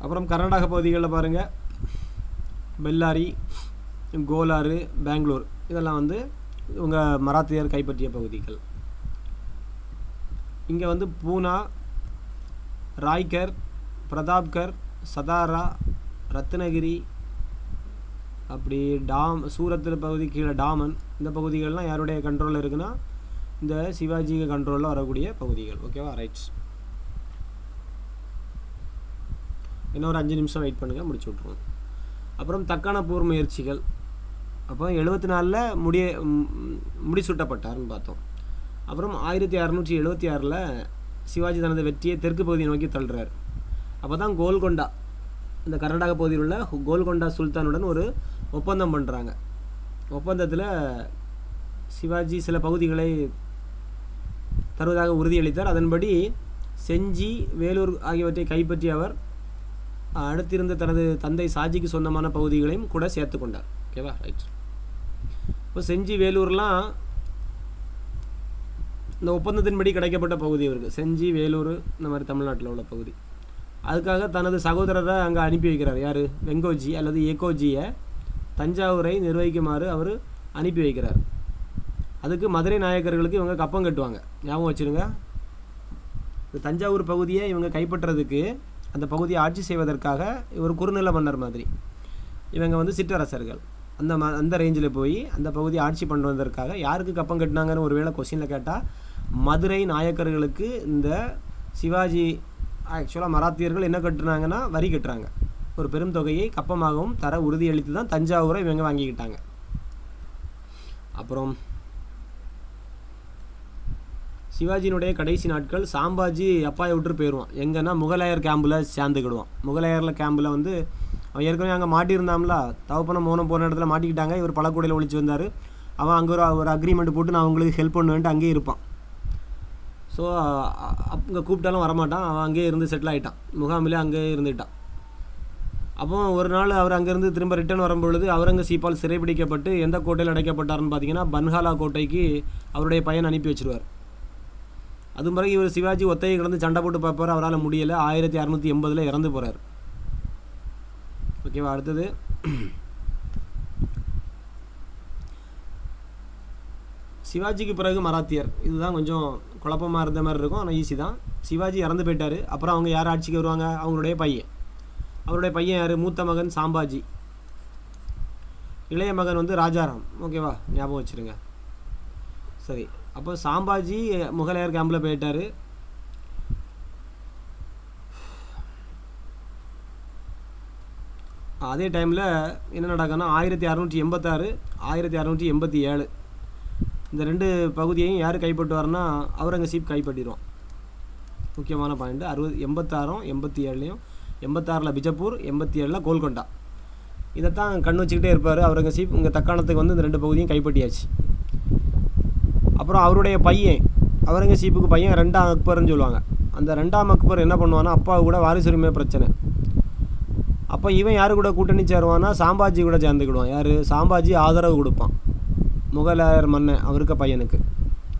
அப்புறம் கர்நாடக பகுதிகளில் பாருங்கள், பெல்லாரி, கோலாறு, பெங்களூர், இதெல்லாம் வந்து இவங்க மராத்தியர் கைப்பற்றிய பகுதிகள். இங்கே வந்து பூனா, ராய்கர், பிரதாப்கர், சதாரா, ரத்னகிரி, அப்படி சூரத்தில் பகுதி கீழே டாமன், இந்த பகுதிகள்லாம் யாருடைய கண்ட்ரோலில் இருக்குன்னா இந்த சிவாஜி கண்ட்ரோலில் வரக்கூடிய பகுதிகள். ஓகேவா? ரைட்ஸ். இன்னொரு 5 நிமிஷம் வெயிட் பண்ணுங்கள், முடிச்சு விட்ருவோம். அப்புறம் தக்கான போர் முயற்சிகள். அப்போ 74ல் முடிசூட்டப்பட்டார்னு பார்த்தோம். அப்புறம் 1676ல் சிவாஜி தனது வெற்றியை தெற்கு பகுதியை நோக்கி தள்ளுறார். அப்போ தான் கோல்கொண்டா, இந்த கர்நாடக பகுதியில் உள்ள கோல்கொண்டா சுல்தானுடன் ஒரு ஒப்பந்தம் பண்ணுறாங்க. ஒப்பந்தத்தில் சிவாஜி சில பகுதிகளை தருவதாக உறுதியளித்தார். அதன்படி செஞ்சி, வேலூர் ஆகியவற்றை கைப்பற்றிய அவர் அடுத்திருந்த தனது தந்தை ஷாஜிக்கு சொந்தமான பகுதிகளையும் கூட சேர்த்து கொண்டார். ஓகேவா? ரைட். இப்போ செஞ்சி, வேலூர்லாம் இந்த ஒப்பந்தத்தின்படி கிடைக்கப்பட்ட பகுதி இவருக்கு. செஞ்சி, வேலூர், இந்த மாதிரி தமிழ்நாட்டில் உள்ள பகுதி. அதுக்காக தனது சகோதரரை அங்கே அனுப்பி வைக்கிறார். யார்? வெங்கோஜி அல்லது ஏகோஜியை தஞ்சாவூரை நிர்வகிக்குமாறு அவர் அனுப்பி வைக்கிறார். அதுக்கு மதுரை நாயக்கர்களுக்கு இவங்க கப்பம் கட்டுவாங்க. ஞாபகம் வச்சுருங்க. இந்த தஞ்சாவூர் பகுதியை இவங்க கைப்பற்றுறதுக்கு, அந்த பகுதியை ஆட்சி செய்வதற்காக ஒரு குறுநில மன்னர் மாதிரி இவங்க வந்து சிற்றரசர்கள் அந்த ரேஞ்சில் போய் அந்த பகுதியை ஆட்சி பண்ணுவதற்காக யாருக்கு கப்பம் கட்டினாங்கன்னு ஒரு வேளை கொஸ்டினில் கேட்டால் மதுரை நாயக்கர்களுக்கு இந்த சிவாஜி ஆக்சுவலாக மராத்தியர்கள் என்ன கட்டுனாங்கன்னா வரி கட்டுறாங்க. ஒரு பெரும் தொகையை கப்பமாகவும் தர உறுதியளித்து தான் தஞ்சாவூரை இவங்க வாங்கிக்கிட்டாங்க. அப்புறம் சிவாஜியினுடைய கடைசி நாட்கள் சாம்பாஜி அப்பாயை விட்டு போயிடுவான். எங்கன்னா முகலாயர் கேம்பில் சேர்ந்துக்கிடுவான். முகலாயரில் கேம்பில் வந்து அவன் ஏற்கனவே அங்கே மாட்டியிருந்தாம்ல, தவப்பன மோனம் போன இடத்துல மாட்டிக்கிட்டாங்க. இவர் பழக்கூடையில் ஒழிச்சு வந்தார். அவன் அங்கே ஒரு அக்ரிமெண்ட் போட்டு நான் அவங்களுக்கு ஹெல்ப் பண்ணுவேன்ட்டு அங்கேயே இருப்பான். ஸோ அங்கே கூப்பிட்டாலும் வரமாட்டான். அவன் அங்கேயே இருந்து செட்டில் ஆகிட்டான். முகாமிலே அங்கேயே இருந்துட்டான். அப்போ ஒரு நாள் அவர் அங்கேருந்து திரும்ப ரிட்டர்ன் வரும்பொழுது அவுரங்கசீப்பால் சிறைப்பிடிக்கப்பட்டு எந்த கோட்டையில் அடைக்கப்பட்டார்னு பார்த்தீங்கன்னா பன்ஹாலா கோட்டைக்கு அவருடைய பையன் அனுப்பி வச்சுருவார். அது பிறகு இவர் சிவாஜி ஒத்தையை கிடந்து சண்டை போட்டு பார்ப்பார். அவரால் முடியலை. 1680 இறந்து போகிறார். ஓகேவா? அடுத்தது சிவாஜிக்கு பிறகு மராத்தியர். இதுதான் கொஞ்சம் குழப்பமாக இருந்த மாதிரி இருக்கும், ஆனால் ஈஸி தான். சிவாஜி இறந்து போயிட்டார். அப்புறம் அவங்க யார் ஆட்சிக்கு வருவாங்க? அவங்களுடைய பையன். அவருடைய பையன் யார்? மூத்த மகன் சாம்பாஜி, இளைய மகன் வந்து ராஜாராம். ஓகேவா? ஞாபகம் வச்சுருங்க. சரி, அப்போ சாம்பாஜி முகலாயர் கேம்பில் போயிட்டார். அதே டைமில் என்ன நடக்குன்னா 1686 1687 இந்த 2 பகுதியையும் யார் கைப்பற்றுவார்னா அவுரங்கசீப் கைப்பற்றிடுவான். முக்கியமான பாயிண்ட். 86 87 86 பிஜப்பூர், 87 கோல்கொண்டா. இதைத்தான் கண் வச்சுக்கிட்டே இருப்பார் அவுரங்கசீப். இங்கே தக்காணத்துக்கு வந்து இந்த 2 பகுதியும் கைப்பற்றியாச்சு. அப்புறம் அவருடைய பையன், அவுரங்கசீப்புக்கு பையன் 2ஆம் அக்பர்னு சொல்லுவாங்க. அந்த 2ஆம் அக்பர் என்ன பண்ணுவான்னா அப்பாவு கூட வாரிசுரிமை பிரச்சனை. அப்போ இவன் யார் கூட கூட்டணி சேருவான்னா சாம்பாஜி கூட சேர்ந்துக்கிடுவான். யார்? சாம்பாஜி ஆதரவு கொடுப்பான் முகலாயர் மன்னன் அவருக்கு பையனுக்கு.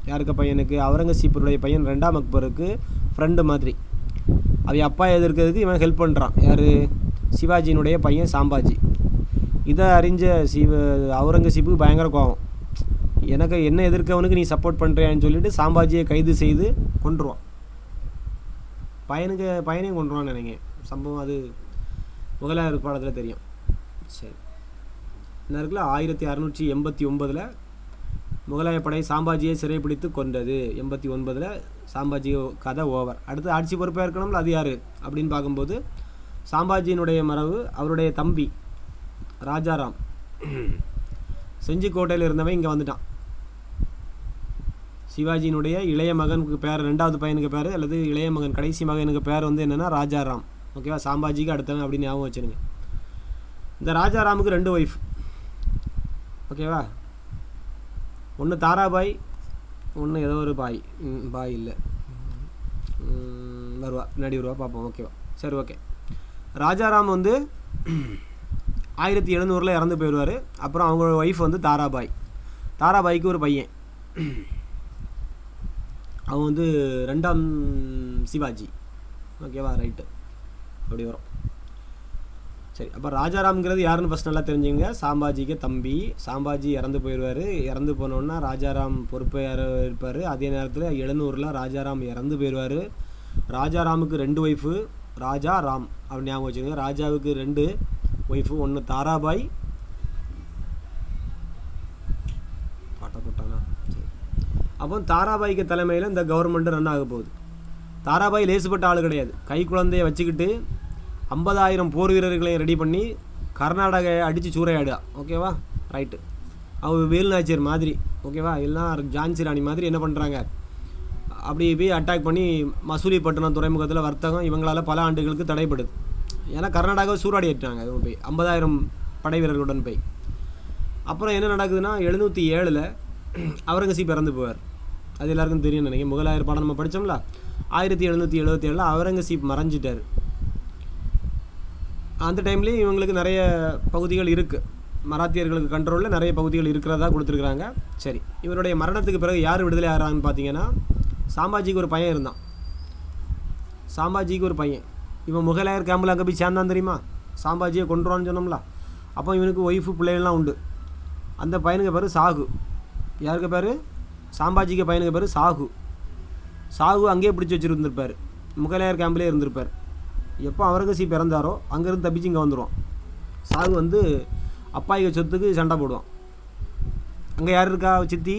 யாருக்கு பையனுக்கு? அவுரங்கசீப்பருடைய பையன் 2ஆம் அக்பருக்கு ஃப்ரெண்டு மாதிரி. அவ அப்பா எதிர்க்கிறதுக்கு இவன் ஹெல்ப் பண்ணுறான். யார்? சிவாஜியினுடைய பையன் சாம்பாஜி. இதை அறிஞ்ச அவுரங்கசீப்புக்கு பயங்கர கோபம். எனக்கு என்ன எதிர்க்கவனுக்கு நீ சப்போர்ட் பண்ணுறியான்னு சொல்லிட்டு சாம்பாஜியை கைது செய்து கொன்றுவான். பையனையும் கொன்றுவான்னு நினைங்க. சம்பவம் அது முகலாயர் பாடத்தில் தெரியும். சரி, என்ன இருக்குல்ல 1689 முகலாய படை சாம்பாஜியை சிறைப்பிடித்து கொண்டது. 89 சாம்பாஜி கதை ஓவர். அடுத்து ஆட்சி பொறுப்பாக இருக்கணும்ல, அது யார் அப்படின்னு பார்க்கும்போது சாம்பாஜியினுடைய மரபு அவருடைய தம்பி ராஜாராம். செஞ்சி கோட்டையில் இருந்தவன் இங்கே வந்துட்டான். சிவாஜியினுடைய இளைய மகனுக்கு பேர், ரெண்டாவது பையனுக்கு பேர் அல்லது இளைய மகன் கடைசி மகனுக்கு பேர் வந்து என்னென்னா ராஜாராம். ஓகேவா, சாம்பாஜிக்கு அடுத்தவன் அப்படின்னு ஞாபகம் வச்சுருங்க. இந்த ராஜாராமுக்கு 2 ஒய்ஃப். ஓகேவா, ஒன்று தாராபாய், ஒன்று ஏதோ ஒரு பாய் இல்லை வருவா, பின்னாடி வருவா, பார்ப்போம். ஓகேவா, சரி ஓகே. ராஜாராம் வந்து 1700 இறந்து போயிடுவார். அப்புறம் அவங்களோட ஒய்ஃப் வந்து தாராபாய். தாராபாய்க்கு ஒரு பையன், அவன் வந்து 2ஆம் சிவாஜி. ஓகேவா, ரைட்டு, அப்படி வரும். சரி, அப்போ ராஜாராம்ங்கிறது யாருன்னு ஃபஸ்ட் நல்லா தெரிஞ்சுங்க. சாம்பாஜிக்கு தம்பி. சாம்பாஜி இறந்து போயிடுவார். இறந்து போனோன்னா ராஜாராம் பொறுப்பு இருப்பார். அதே நேரத்தில் 700 ராஜாராம் இறந்து போயிடுவார். ராஜாராமுக்கு 2 ஒய்ஃபு, ராஜா ராம் அப்படி ஞாபகம் வச்சுக்கோங்க. ராஜாவுக்கு 2 ஒய்ஃபு, ஒன்று தாராபாய், பாட்டை போட்டானா. சரி, அப்போ தாராபாய்க்கு தலைமையில் இந்த கவர்மெண்ட்டு ரன் ஆக போகுது. தாராபாய் லேசுப்பட்ட ஆள் கிடையாது. கை குழந்தைய வச்சுக்கிட்டு 50,000 போர் வீரர்களையும் ரெடி பண்ணி கர்நாடகையை அடித்து சூறையாடுா. ஓகேவா, ரைட்டு. அவங்க வேலுநாச்சியர் மாதிரி. ஓகேவா, எல்லாம் ஜான்சி ராணி மாதிரி என்ன பண்ணுறாங்க, அப்படி போய் அட்டாக் பண்ணி மசூலிப்பட்டினம் துறைமுகத்தில் வர்த்தகம் இவங்களால் பல ஆண்டுகளுக்கு தடைப்படுது. ஏன்னா கர்நாடகாவை சூறாடிட்டாங்க இவங்க போய் 50,000 படை வீரர்களுடன் போய். அப்புறம் என்ன நடக்குதுன்னா 707 அவுரங்கசீப் இறந்து போவார். அது எல்லாருக்கும் தெரியும் நினைக்கிறேன். முகலாயர் பாடம் நம்ம படித்தோம்ல. 1777 அவுரங்கசீப் மறைஞ்சிட்டார். அந்த டைம்லேயும் இவங்களுக்கு நிறைய பகுதிகள் இருக்குது, மராத்தியர்களுக்கு கண்ட்ரோலில் நிறைய பகுதிகள் இருக்கிறதா கொடுத்துருக்குறாங்க. சரி, இவருடைய மரணத்துக்கு பிறகு யார் விடுதலை ஆகிறாங்கன்னு பார்த்தீங்கன்னா சாம்பாஜிக்கு ஒரு பையன் இருந்தான். சாம்பாஜிக்கு ஒரு பையன், இவன் முகலாயர் கேம்பில் அங்கே போய் சேர்ந்தான் தெரியுமா, சாம்பாஜியை கொண்டுருவான்னு சொன்னோம்ல. அப்போ இவனுக்கு ஒய்ஃபு பிள்ளைகள்லாம் உண்டு. அந்த பையனுக்கு பேர் சாகு. யாருக்கு பேர்? சாம்பாஜிக்கு பையனுக்கு பேர் சாகு. சாகு அங்கேயே பிடிச்சி வச்சுருந்துருப்பார், முகலாயர் கேம்பிலே இருந்திருப்பார். எப்போ அவுரங்கசீப் பிறந்தாரோ அங்கேருந்து தப்பிச்சு இங்கே வந்துடுவான். சாகு வந்து அப்பாயிக சொத்துக்கு சண்டை போடுவான். அங்கே யார் இருக்கா, சித்தி?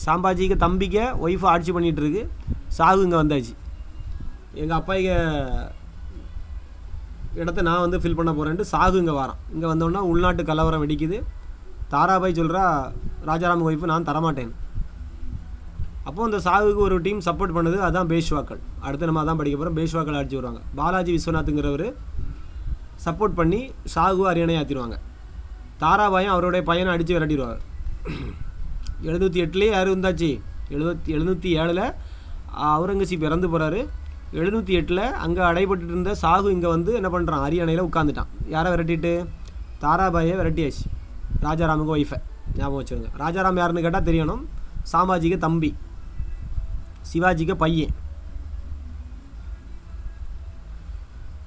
சாம்பாஜிக்கு தம்பிக்க ஒய்ஃபை ஆட்சி பண்ணிகிட்டு இருக்கு. சாகு இங்கே வந்தாச்சு. எங்கள் அப்பாயிக இடத்த நான் வந்து ஃபில் பண்ண போகிறேன்ட்டு சாகு இங்கே வரான். இங்கே வந்தோன்னா உள்நாட்டு கலவரம் வெடிக்குது. தாராபாய் சொல்கிறா ராஜாராம் ஒய்ஃபு நான் தரமாட்டேன். அப்போது அந்த சாகுக்கு ஒரு டீம் சப்போர்ட் பண்ணுது, அதுதான் பேஷ்வாக்கள். அடுத்து நம்ம அதான் படிக்க போகிறோம். பேஷ்வாக்கள் அடிச்சு வருவாங்க. பாலாஜி விஸ்வநாத்துங்கிறவர் சப்போர்ட் பண்ணி சாகு அரியணை ஆற்றிடுவாங்க. தாராபாயும் அவருடைய பையனை அடித்து விரட்டிடுவாங்க. 708 யார் இருந்தாச்சு, 707 அவுரங்கசீப் இறந்து போகிறாரு. 708 அங்கே அடைபட்டு இருந்த சாகு இங்கே வந்து என்ன பண்ணுறான், அரியணையில் உட்காந்துட்டான். யாரை விரட்டிட்டு? தாராபாயை விரட்டியாச்சு, ராஜாராமுக்கு ஒய்ஃபை. ஞாபகம் வச்சுருங்க. ராஜாராம் யாருன்னு கேட்டால் தெரியணும். சாம்பாஜிக்கு தம்பி, சிவாஜிக்கு பையன்.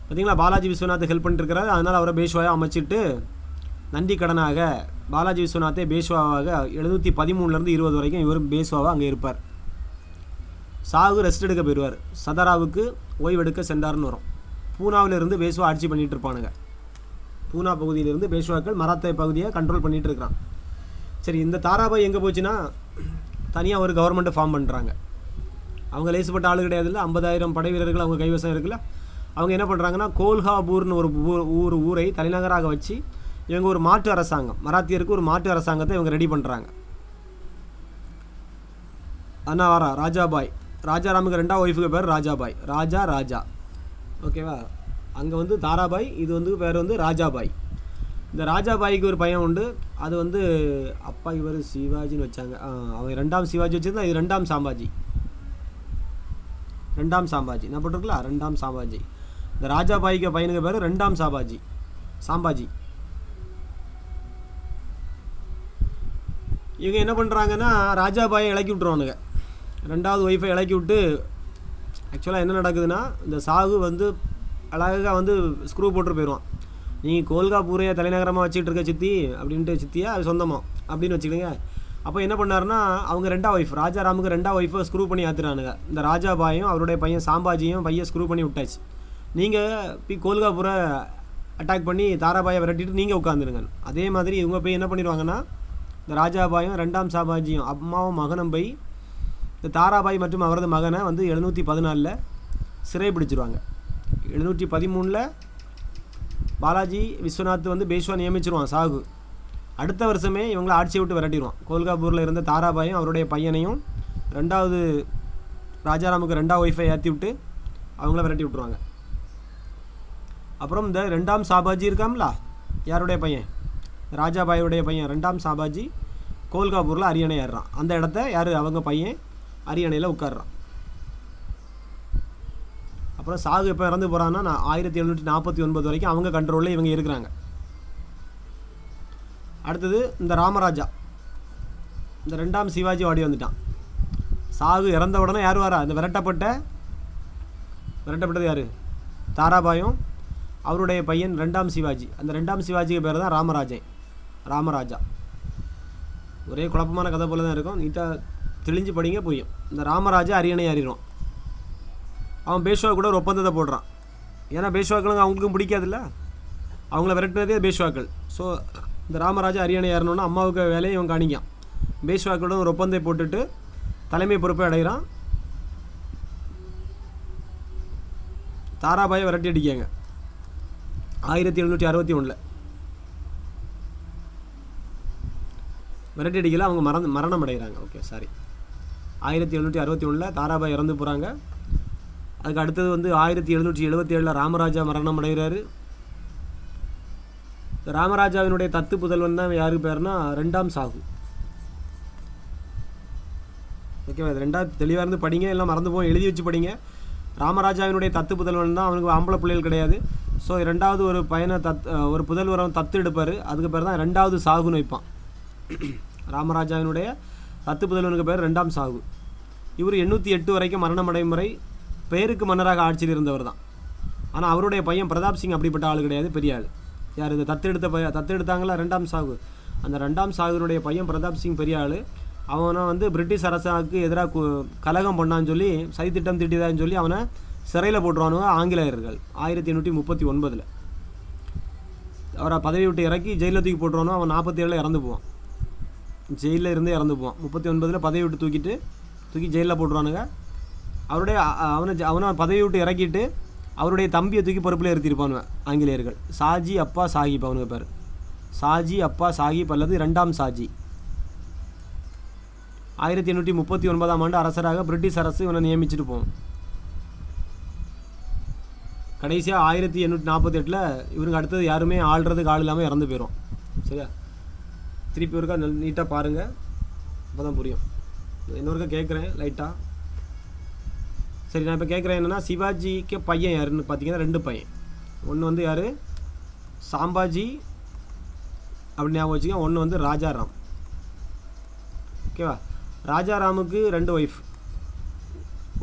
பார்த்தீங்களா, பாலாஜி விஸ்வநாத் ஹெல்ப் பண்ணிட்டுருக்கிறாரு. அதனால் அவரை பேஷ்வாயாக அமைச்சிட்டு நன்றி கடனாக பாலாஜி விஸ்வநாத்தை பேஷ்வாவாக 713 20 வரைக்கும் இவர் பேஷ்வாவாக அங்கே இருப்பார். சாகு ரெஸ்ட் எடுக்க போயிடுவார். சதாராவுக்கு ஓய்வெடுக்க சென்றார்னு வரும். பூனாவிலிருந்து பேஷ்வா ஆட்சி பண்ணிகிட்டு இருப்பானுங்க. பூனா பகுதியிலிருந்து பேஷ்வாக்கள் மராத்திய பகுதியை கண்ட்ரோல் பண்ணிகிட்டு இருக்கிறான். சரி, இந்த தாராபாய் எங்கே போச்சுன்னா தனியாக ஒரு கவர்மெண்ட்டை ஃபார்ம் பண்ணுறாங்க. அவங்க லேசுப்பட்ட ஆள் கிடையாது இல்லை, 50,000 படை வீரர்கள் அவங்க கைவசம் இருக்குல்ல. அவங்க என்ன பண்ணுறாங்கன்னா கோல்ஹாபூர்னு ஒரு ஊரை தலைநகராக வச்சு இவங்க ஒரு மாற்று அரசாங்கம், மராத்தியருக்கு ஒரு மாற்று அரசாங்கத்தை இவங்க ரெடி பண்ணுறாங்க. அண்ணா வரா ராஜாபாய். ராஜாராமுக்கு 2ஆவது ஒய்ஃபுக்கு பேர் ராஜாபாய். ராஜா. ஓகேவா, அங்கே வந்து தாராபாய், இது வந்து பேர் வந்து ராஜாபாய். இந்த ராஜாபாய்க்கு ஒரு பையன் உண்டு. அது வந்து அப்பா இவர் சிவாஜின்னு வச்சாங்க. அவங்க 2ஆம் சிவாஜி வச்சுருந்தா, இது 2ஆம் சாம்பாஜி. 2ஆம் சாம்பாஜி நான் போட்டிருக்கலாம், 2ஆம் சாம்பாஜி. இந்த ராஜாபாய்க்கு பையனுக்கு பேர் 2ஆம் சாம்பாஜி. இவங்க என்ன பண்ணுறாங்கன்னா ராஜாபாயை இறக்கி விட்ருவானுங்க. 2ஆவது ஒய்ஃபை இறக்கி விட்டு, ஆக்சுவலாக என்ன நடக்குதுன்னா இந்த சாகு வந்து அழகாக வந்து ஸ்க்ரூ போட்டு போயிடுவான். நீ கோல்காபூரையை தலைநகரமாக வச்சுட்டு இருக்க சித்தி அப்படின்ட்டு, சித்தியா அது சொந்தமாக அப்படின்னு வச்சுக்கிடுங்க. அப்போ என்ன பண்ணாருன்னா அவங்க 2ஆவது ஒய்ஃப் ராஜாராமுக்கு 2ஆவது ஒய்ஃபை ஸ்க்ரூ பண்ணி ஆத்துறானுங்க. இந்த ராஜாபாயும் அவருடைய பையன் சாம்பாஜியும் பையன் ஸ்க்ரூ பண்ணி விட்டாச்சு. நீங்கள் போய் கோல்காபூரை அட்டாக் பண்ணி தாராபாயை விரட்டிட்டு நீங்கள் உட்காந்துருங்க. அதே மாதிரி இவங்க போய் என்ன பண்ணிடுவாங்கன்னா இந்த ராஜாபாயும் 2ஆம் சாம்பாஜியும் அம்மாவும் மகனும் போய் இந்த தாராபாய் மற்றும் அவரது மகனை வந்து 714 சிறை பிடிச்சிருவாங்க. 713 பாலாஜி விஸ்வநாத் வந்து பேஷ்வா நியமிச்சிருவான் சாகு. அடுத்த வருஷமே இவங்களை ஆட்சியை விட்டு விரட்டிடுவான். கோல்காப்பூரில் இருந்த தாராபாயும் அவருடைய பையனையும் ரெண்டாவது ராஜாராமுக்கு ரெண்டாவது ஒய்ஃபை ஏற்றி விட்டு அவங்கள விரட்டி விட்ருவாங்க. அப்புறம் இந்த ரெண்டாம் சாபாஜி இருக்காம்ல, யாருடைய பையன், ராஜாபாயுடைய பையன் ரெண்டாம் சாபாஜி கோல்காப்பூரில் அரியணை ஏறுறான். அந்த இடத்த யார், அவங்க பையன் அரியணையில் உட்கார்றான். அப்புறம் சாகு எப்போ இறந்து போகிறான்னா 1749 வரைக்கும் அவங்க கண்ட்ரோலில் இவங்க இருக்கிறாங்க. அடுத்தது இந்த ராமராஜா, இந்த ரெண்டாம் சிவாஜி வாடி வந்துட்டான். சாகு இறந்த உடனே யார் வரா, இந்த விரட்டப்பட்டது யார், தாராபாயும் அவருடைய பையன் ரெண்டாம் சிவாஜி. அந்த ரெண்டாம் சிவாஜிக்கு பேர் தான் ராமராஜா. ஒரே குழப்பமான கதை போல தான் இருக்கும், நீட்டாக தெளிஞ்சு படிங்க புரியும். இந்த ராமராஜா அரியணை ஏறிடுவான். அவன் பேஷ்வா கூட ஒரு ஒப்பந்தத்தை போடுறான். ஏன்னா பேஷ்வாக்களுங்க அவங்களுக்கும் பிடிக்காதுல்ல, அவங்கள விரட்டினதே பேஷ்வாக்கள். ஸோ இந்த ராமராஜா அரியணை ஏறணுன்னா அம்மாவுக்கு வேலையை இவன் காணிக்கான். பேஷ்வாக்களோட ஒரு ஒப்பந்தத்தை போட்டுட்டு தலைமை பொறுப்பை அடைகிறான். தாராபாயை விரட்டி அடிக்காங்க 1761. விரட்டி அடிக்கல, அவங்க மரணம் அடைகிறாங்க. ஓகே சாரி, 1761 தாராபாய் இறந்து போகிறாங்க. அதுக்கு அடுத்தது வந்து 1777 ராமராஜா மரணம் அடைகிறாரு. ராமராஜாவினுடைய தத்து புதல்வன் தான் யாருக்கு பேர்னா ரெண்டாம் சாகு. ஓகேவா, இது ரெண்டாவது தெளிவாக இருந்து படிங்க, எல்லாம் மறந்து போய் எழுதி வச்சு படிங்க. ராமராஜாவினுடைய தத்து புதல்வன் தான், அவனுக்கு ஆம்பளை பிள்ளைகள் கிடையாது. ஸோ ரெண்டாவது ஒரு பையனை ஒரு புதல்வரை தத்து எடுப்பார், அதுக்கு பேர் தான் ரெண்டாவது சாகுன்னு வைப்பான். ராமராஜாவினுடைய தத்து புதல்வனுக்கு பேர் ரெண்டாம் சாகு. இவர் 808 வரைக்கும் மரணம் அடையும் முறை பேருக்கு மன்னராக ஆட்சியில் இருந்தவர் தான். ஆனால் அவருடைய பையன் பிரதாப் சிங் அப்படிப்பட்ட ஆள் கிடையாது, பெரிய ஆள். யார், இந்த தத்து எடுத்தாங்களா ரெண்டாம் சாகு, அந்த ரெண்டாம் சாகுனுடைய பையன் பிரதாப் சிங் பெரிய ஆள். அவனை வந்து பிரிட்டிஷ் அரசாக்கு எதிராக கலகம் பண்ணான்னு சொல்லி, சதித்திட்டம் திட்டிதான்னு சொல்லி அவனை சிறையில் போட்டுருவானுங்க ஆங்கிலேயர்கள் 1839. அவரை பதவி விட்டு இறக்கி ஜெயிலில் தூக்கி போட்டுருவானோ, அவன் 47 இறந்து போவான். ஜெயிலில் இருந்தே இறந்து போவான். 39 பதவி விட்டு தூக்கி ஜெயிலில் போட்டுருவானுங்க. அவனை பதவி விட்டு இறக்கிட்டு அவருடைய தம்பியை தூக்கி பொறுப்பில் ஏற்றிருப்பானுவன் ஆங்கிலேயர்கள். சாஜி அப்பா சாஹிப் அவனுக்கு பேர், சாஜி அப்பா சாஹிப் அல்லது ரெண்டாம் சாஜி. 1839 அரசராக பிரிட்டிஷ் அரசு இவனை நியமிச்சுட்டு போவோம். கடைசியாக 1848 இவருக்கு அடுத்தது யாருமே ஆள்றதுக்கு ஆள் இல்லாமல் இறந்து போயிடும். சரியா, திருப்பி ஒருக்கா நீட்டாக பாருங்கள், அப்போ தான் புரியும். இன்னொருக்கா கேட்குறேன் லைட்டாக. சரி, நான் இப்போ கேட்குறேன் என்னென்னா, சிவாஜிக்கு பையன் யாருன்னு பார்த்தீங்கன்னா 2 பையன். ஒன்று வந்து யார், சாம்பாஜி அப்படின்னு ஞாபகம் வச்சுக்கோங்க. ஒன்று வந்து ராஜாராம். ஓகேவா, ராஜாராமுக்கு 2 ஒய்ஃப்.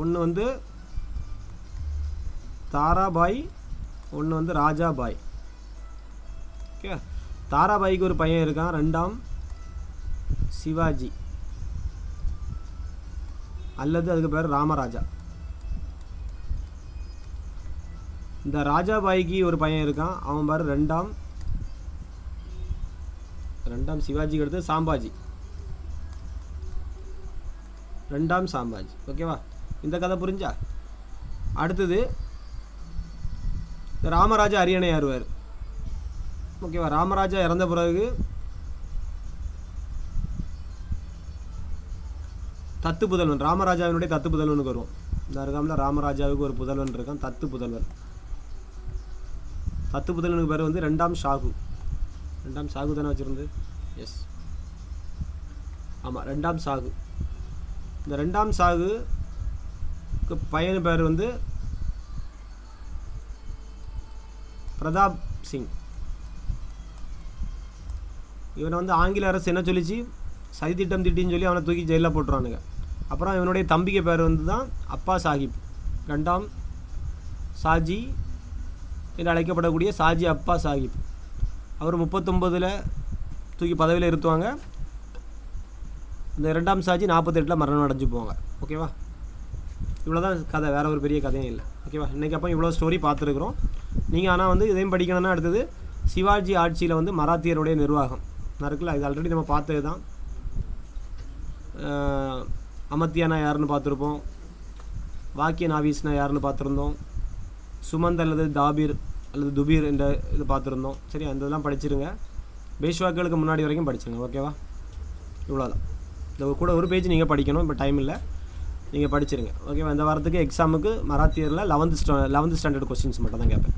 ஒன்று வந்து தாராபாய், ஒன்று வந்து ராஜாபாய். ஓகே, தாராபாய்க்கு ஒரு பையன் இருக்கான், ரெண்டாம் சிவாஜி அல்லது அதுக்கு பேர் ராமராஜா. இந்த ராஜாபாய்க்கு ஒரு பையன் இருக்கான், அவன் பேர் ரெண்டாம் சிவாஜிக்கு அடுத்து சாம்பாஜி, ரெண்டாம் சாம்பாஜி. ஓகேவா, இந்த கதை புரிஞ்சா? அடுத்தது ராமராஜா அரியணை ஏறுவார். ஓகேவா, ராமராஜா இறந்த பிறகு தத்து புதல்வன், ராமராஜாவினுடைய தத்து புதல்வனுக்கு வருவோம். இந்த இருக்காமல் ராமராஜாவுக்கு ஒரு புதல்வன் இருக்கான், தத்து புதல்வன். தத்து புதல்வனுக்கு பேர் வந்து ரெண்டாம் சாகு. ரெண்டாம் சாகு தானே வச்சுருந்து? எஸ், ஆமாம், ரெண்டாம் சாகு. இந்த ரெண்டாம் சாகுக்கு பையன் பேர் வந்து பிரதாப் சிங். இவனை வந்து ஆங்கில அரசு என்ன சொல்லிச்சு, சதித்திட்டம் திட்டின்னு சொல்லி அவனை தூக்கி ஜெயிலில் போட்டுறானுங்க. அப்புறம் இவனுடைய தம்பிக்கு பேர் வந்து தான் அப்பா சாஹிப், ரெண்டாம் சாஜி என்று அழைக்கப்படக்கூடிய சாஜி அப்பா சாஹிப். அவர் 39 தூக்கி பதவியில் இருத்துவாங்க. இந்த ரெண்டாம் சாஜி 48 மரணம் அடைஞ்சு போவாங்க. ஓகேவா, இவ்வளோ தான் கதை, வேறு ஒரு பெரிய கதையும் இல்லை. ஓகேவா, இன்றைக்கி அப்போ இவ்வளோ ஸ்டோரி பார்த்துருக்குறோம். நீங்கள் ஆனால் வந்து இதையும் படிக்கணும்னா அடுத்தது சிவாஜி ஆட்சியில் வந்து மராத்தியருடைய நிர்வாகம் இருக்குல்ல, இது ஆல்ரெடி நம்ம பார்த்தது தான். அமத்தியானா யாருன்னு பார்த்துருப்போம், வாக்கிய நாவீஸ்னா யாருன்னு பார்த்துருந்தோம், சுமந்த் அல்லது தாபீர் அல்லது துபீர் என்ற இது பார்த்துருந்தோம். சரி, அந்த இதெல்லாம் படிச்சிருங்க. பேஸ் வாக்குகளுக்கு முன்னாடி வரைக்கும் படிச்சுங்க. ஓகேவா? இவ்வளோதான். இந்த கூட ஒரு பேஜ் நீங்கள் படிக்கணும். இப்போ டைம் இல்லை, நீங்கள் படிச்சிருங்க. ஓகேவா? இந்த வாரத்துக்கு எக்ஸாமுக்கு மராத்தியரில் 11th ஸ்டாண்டர்ட் கொஸ்டின்ஸ் மட்டும் தான் கேட்பேன்.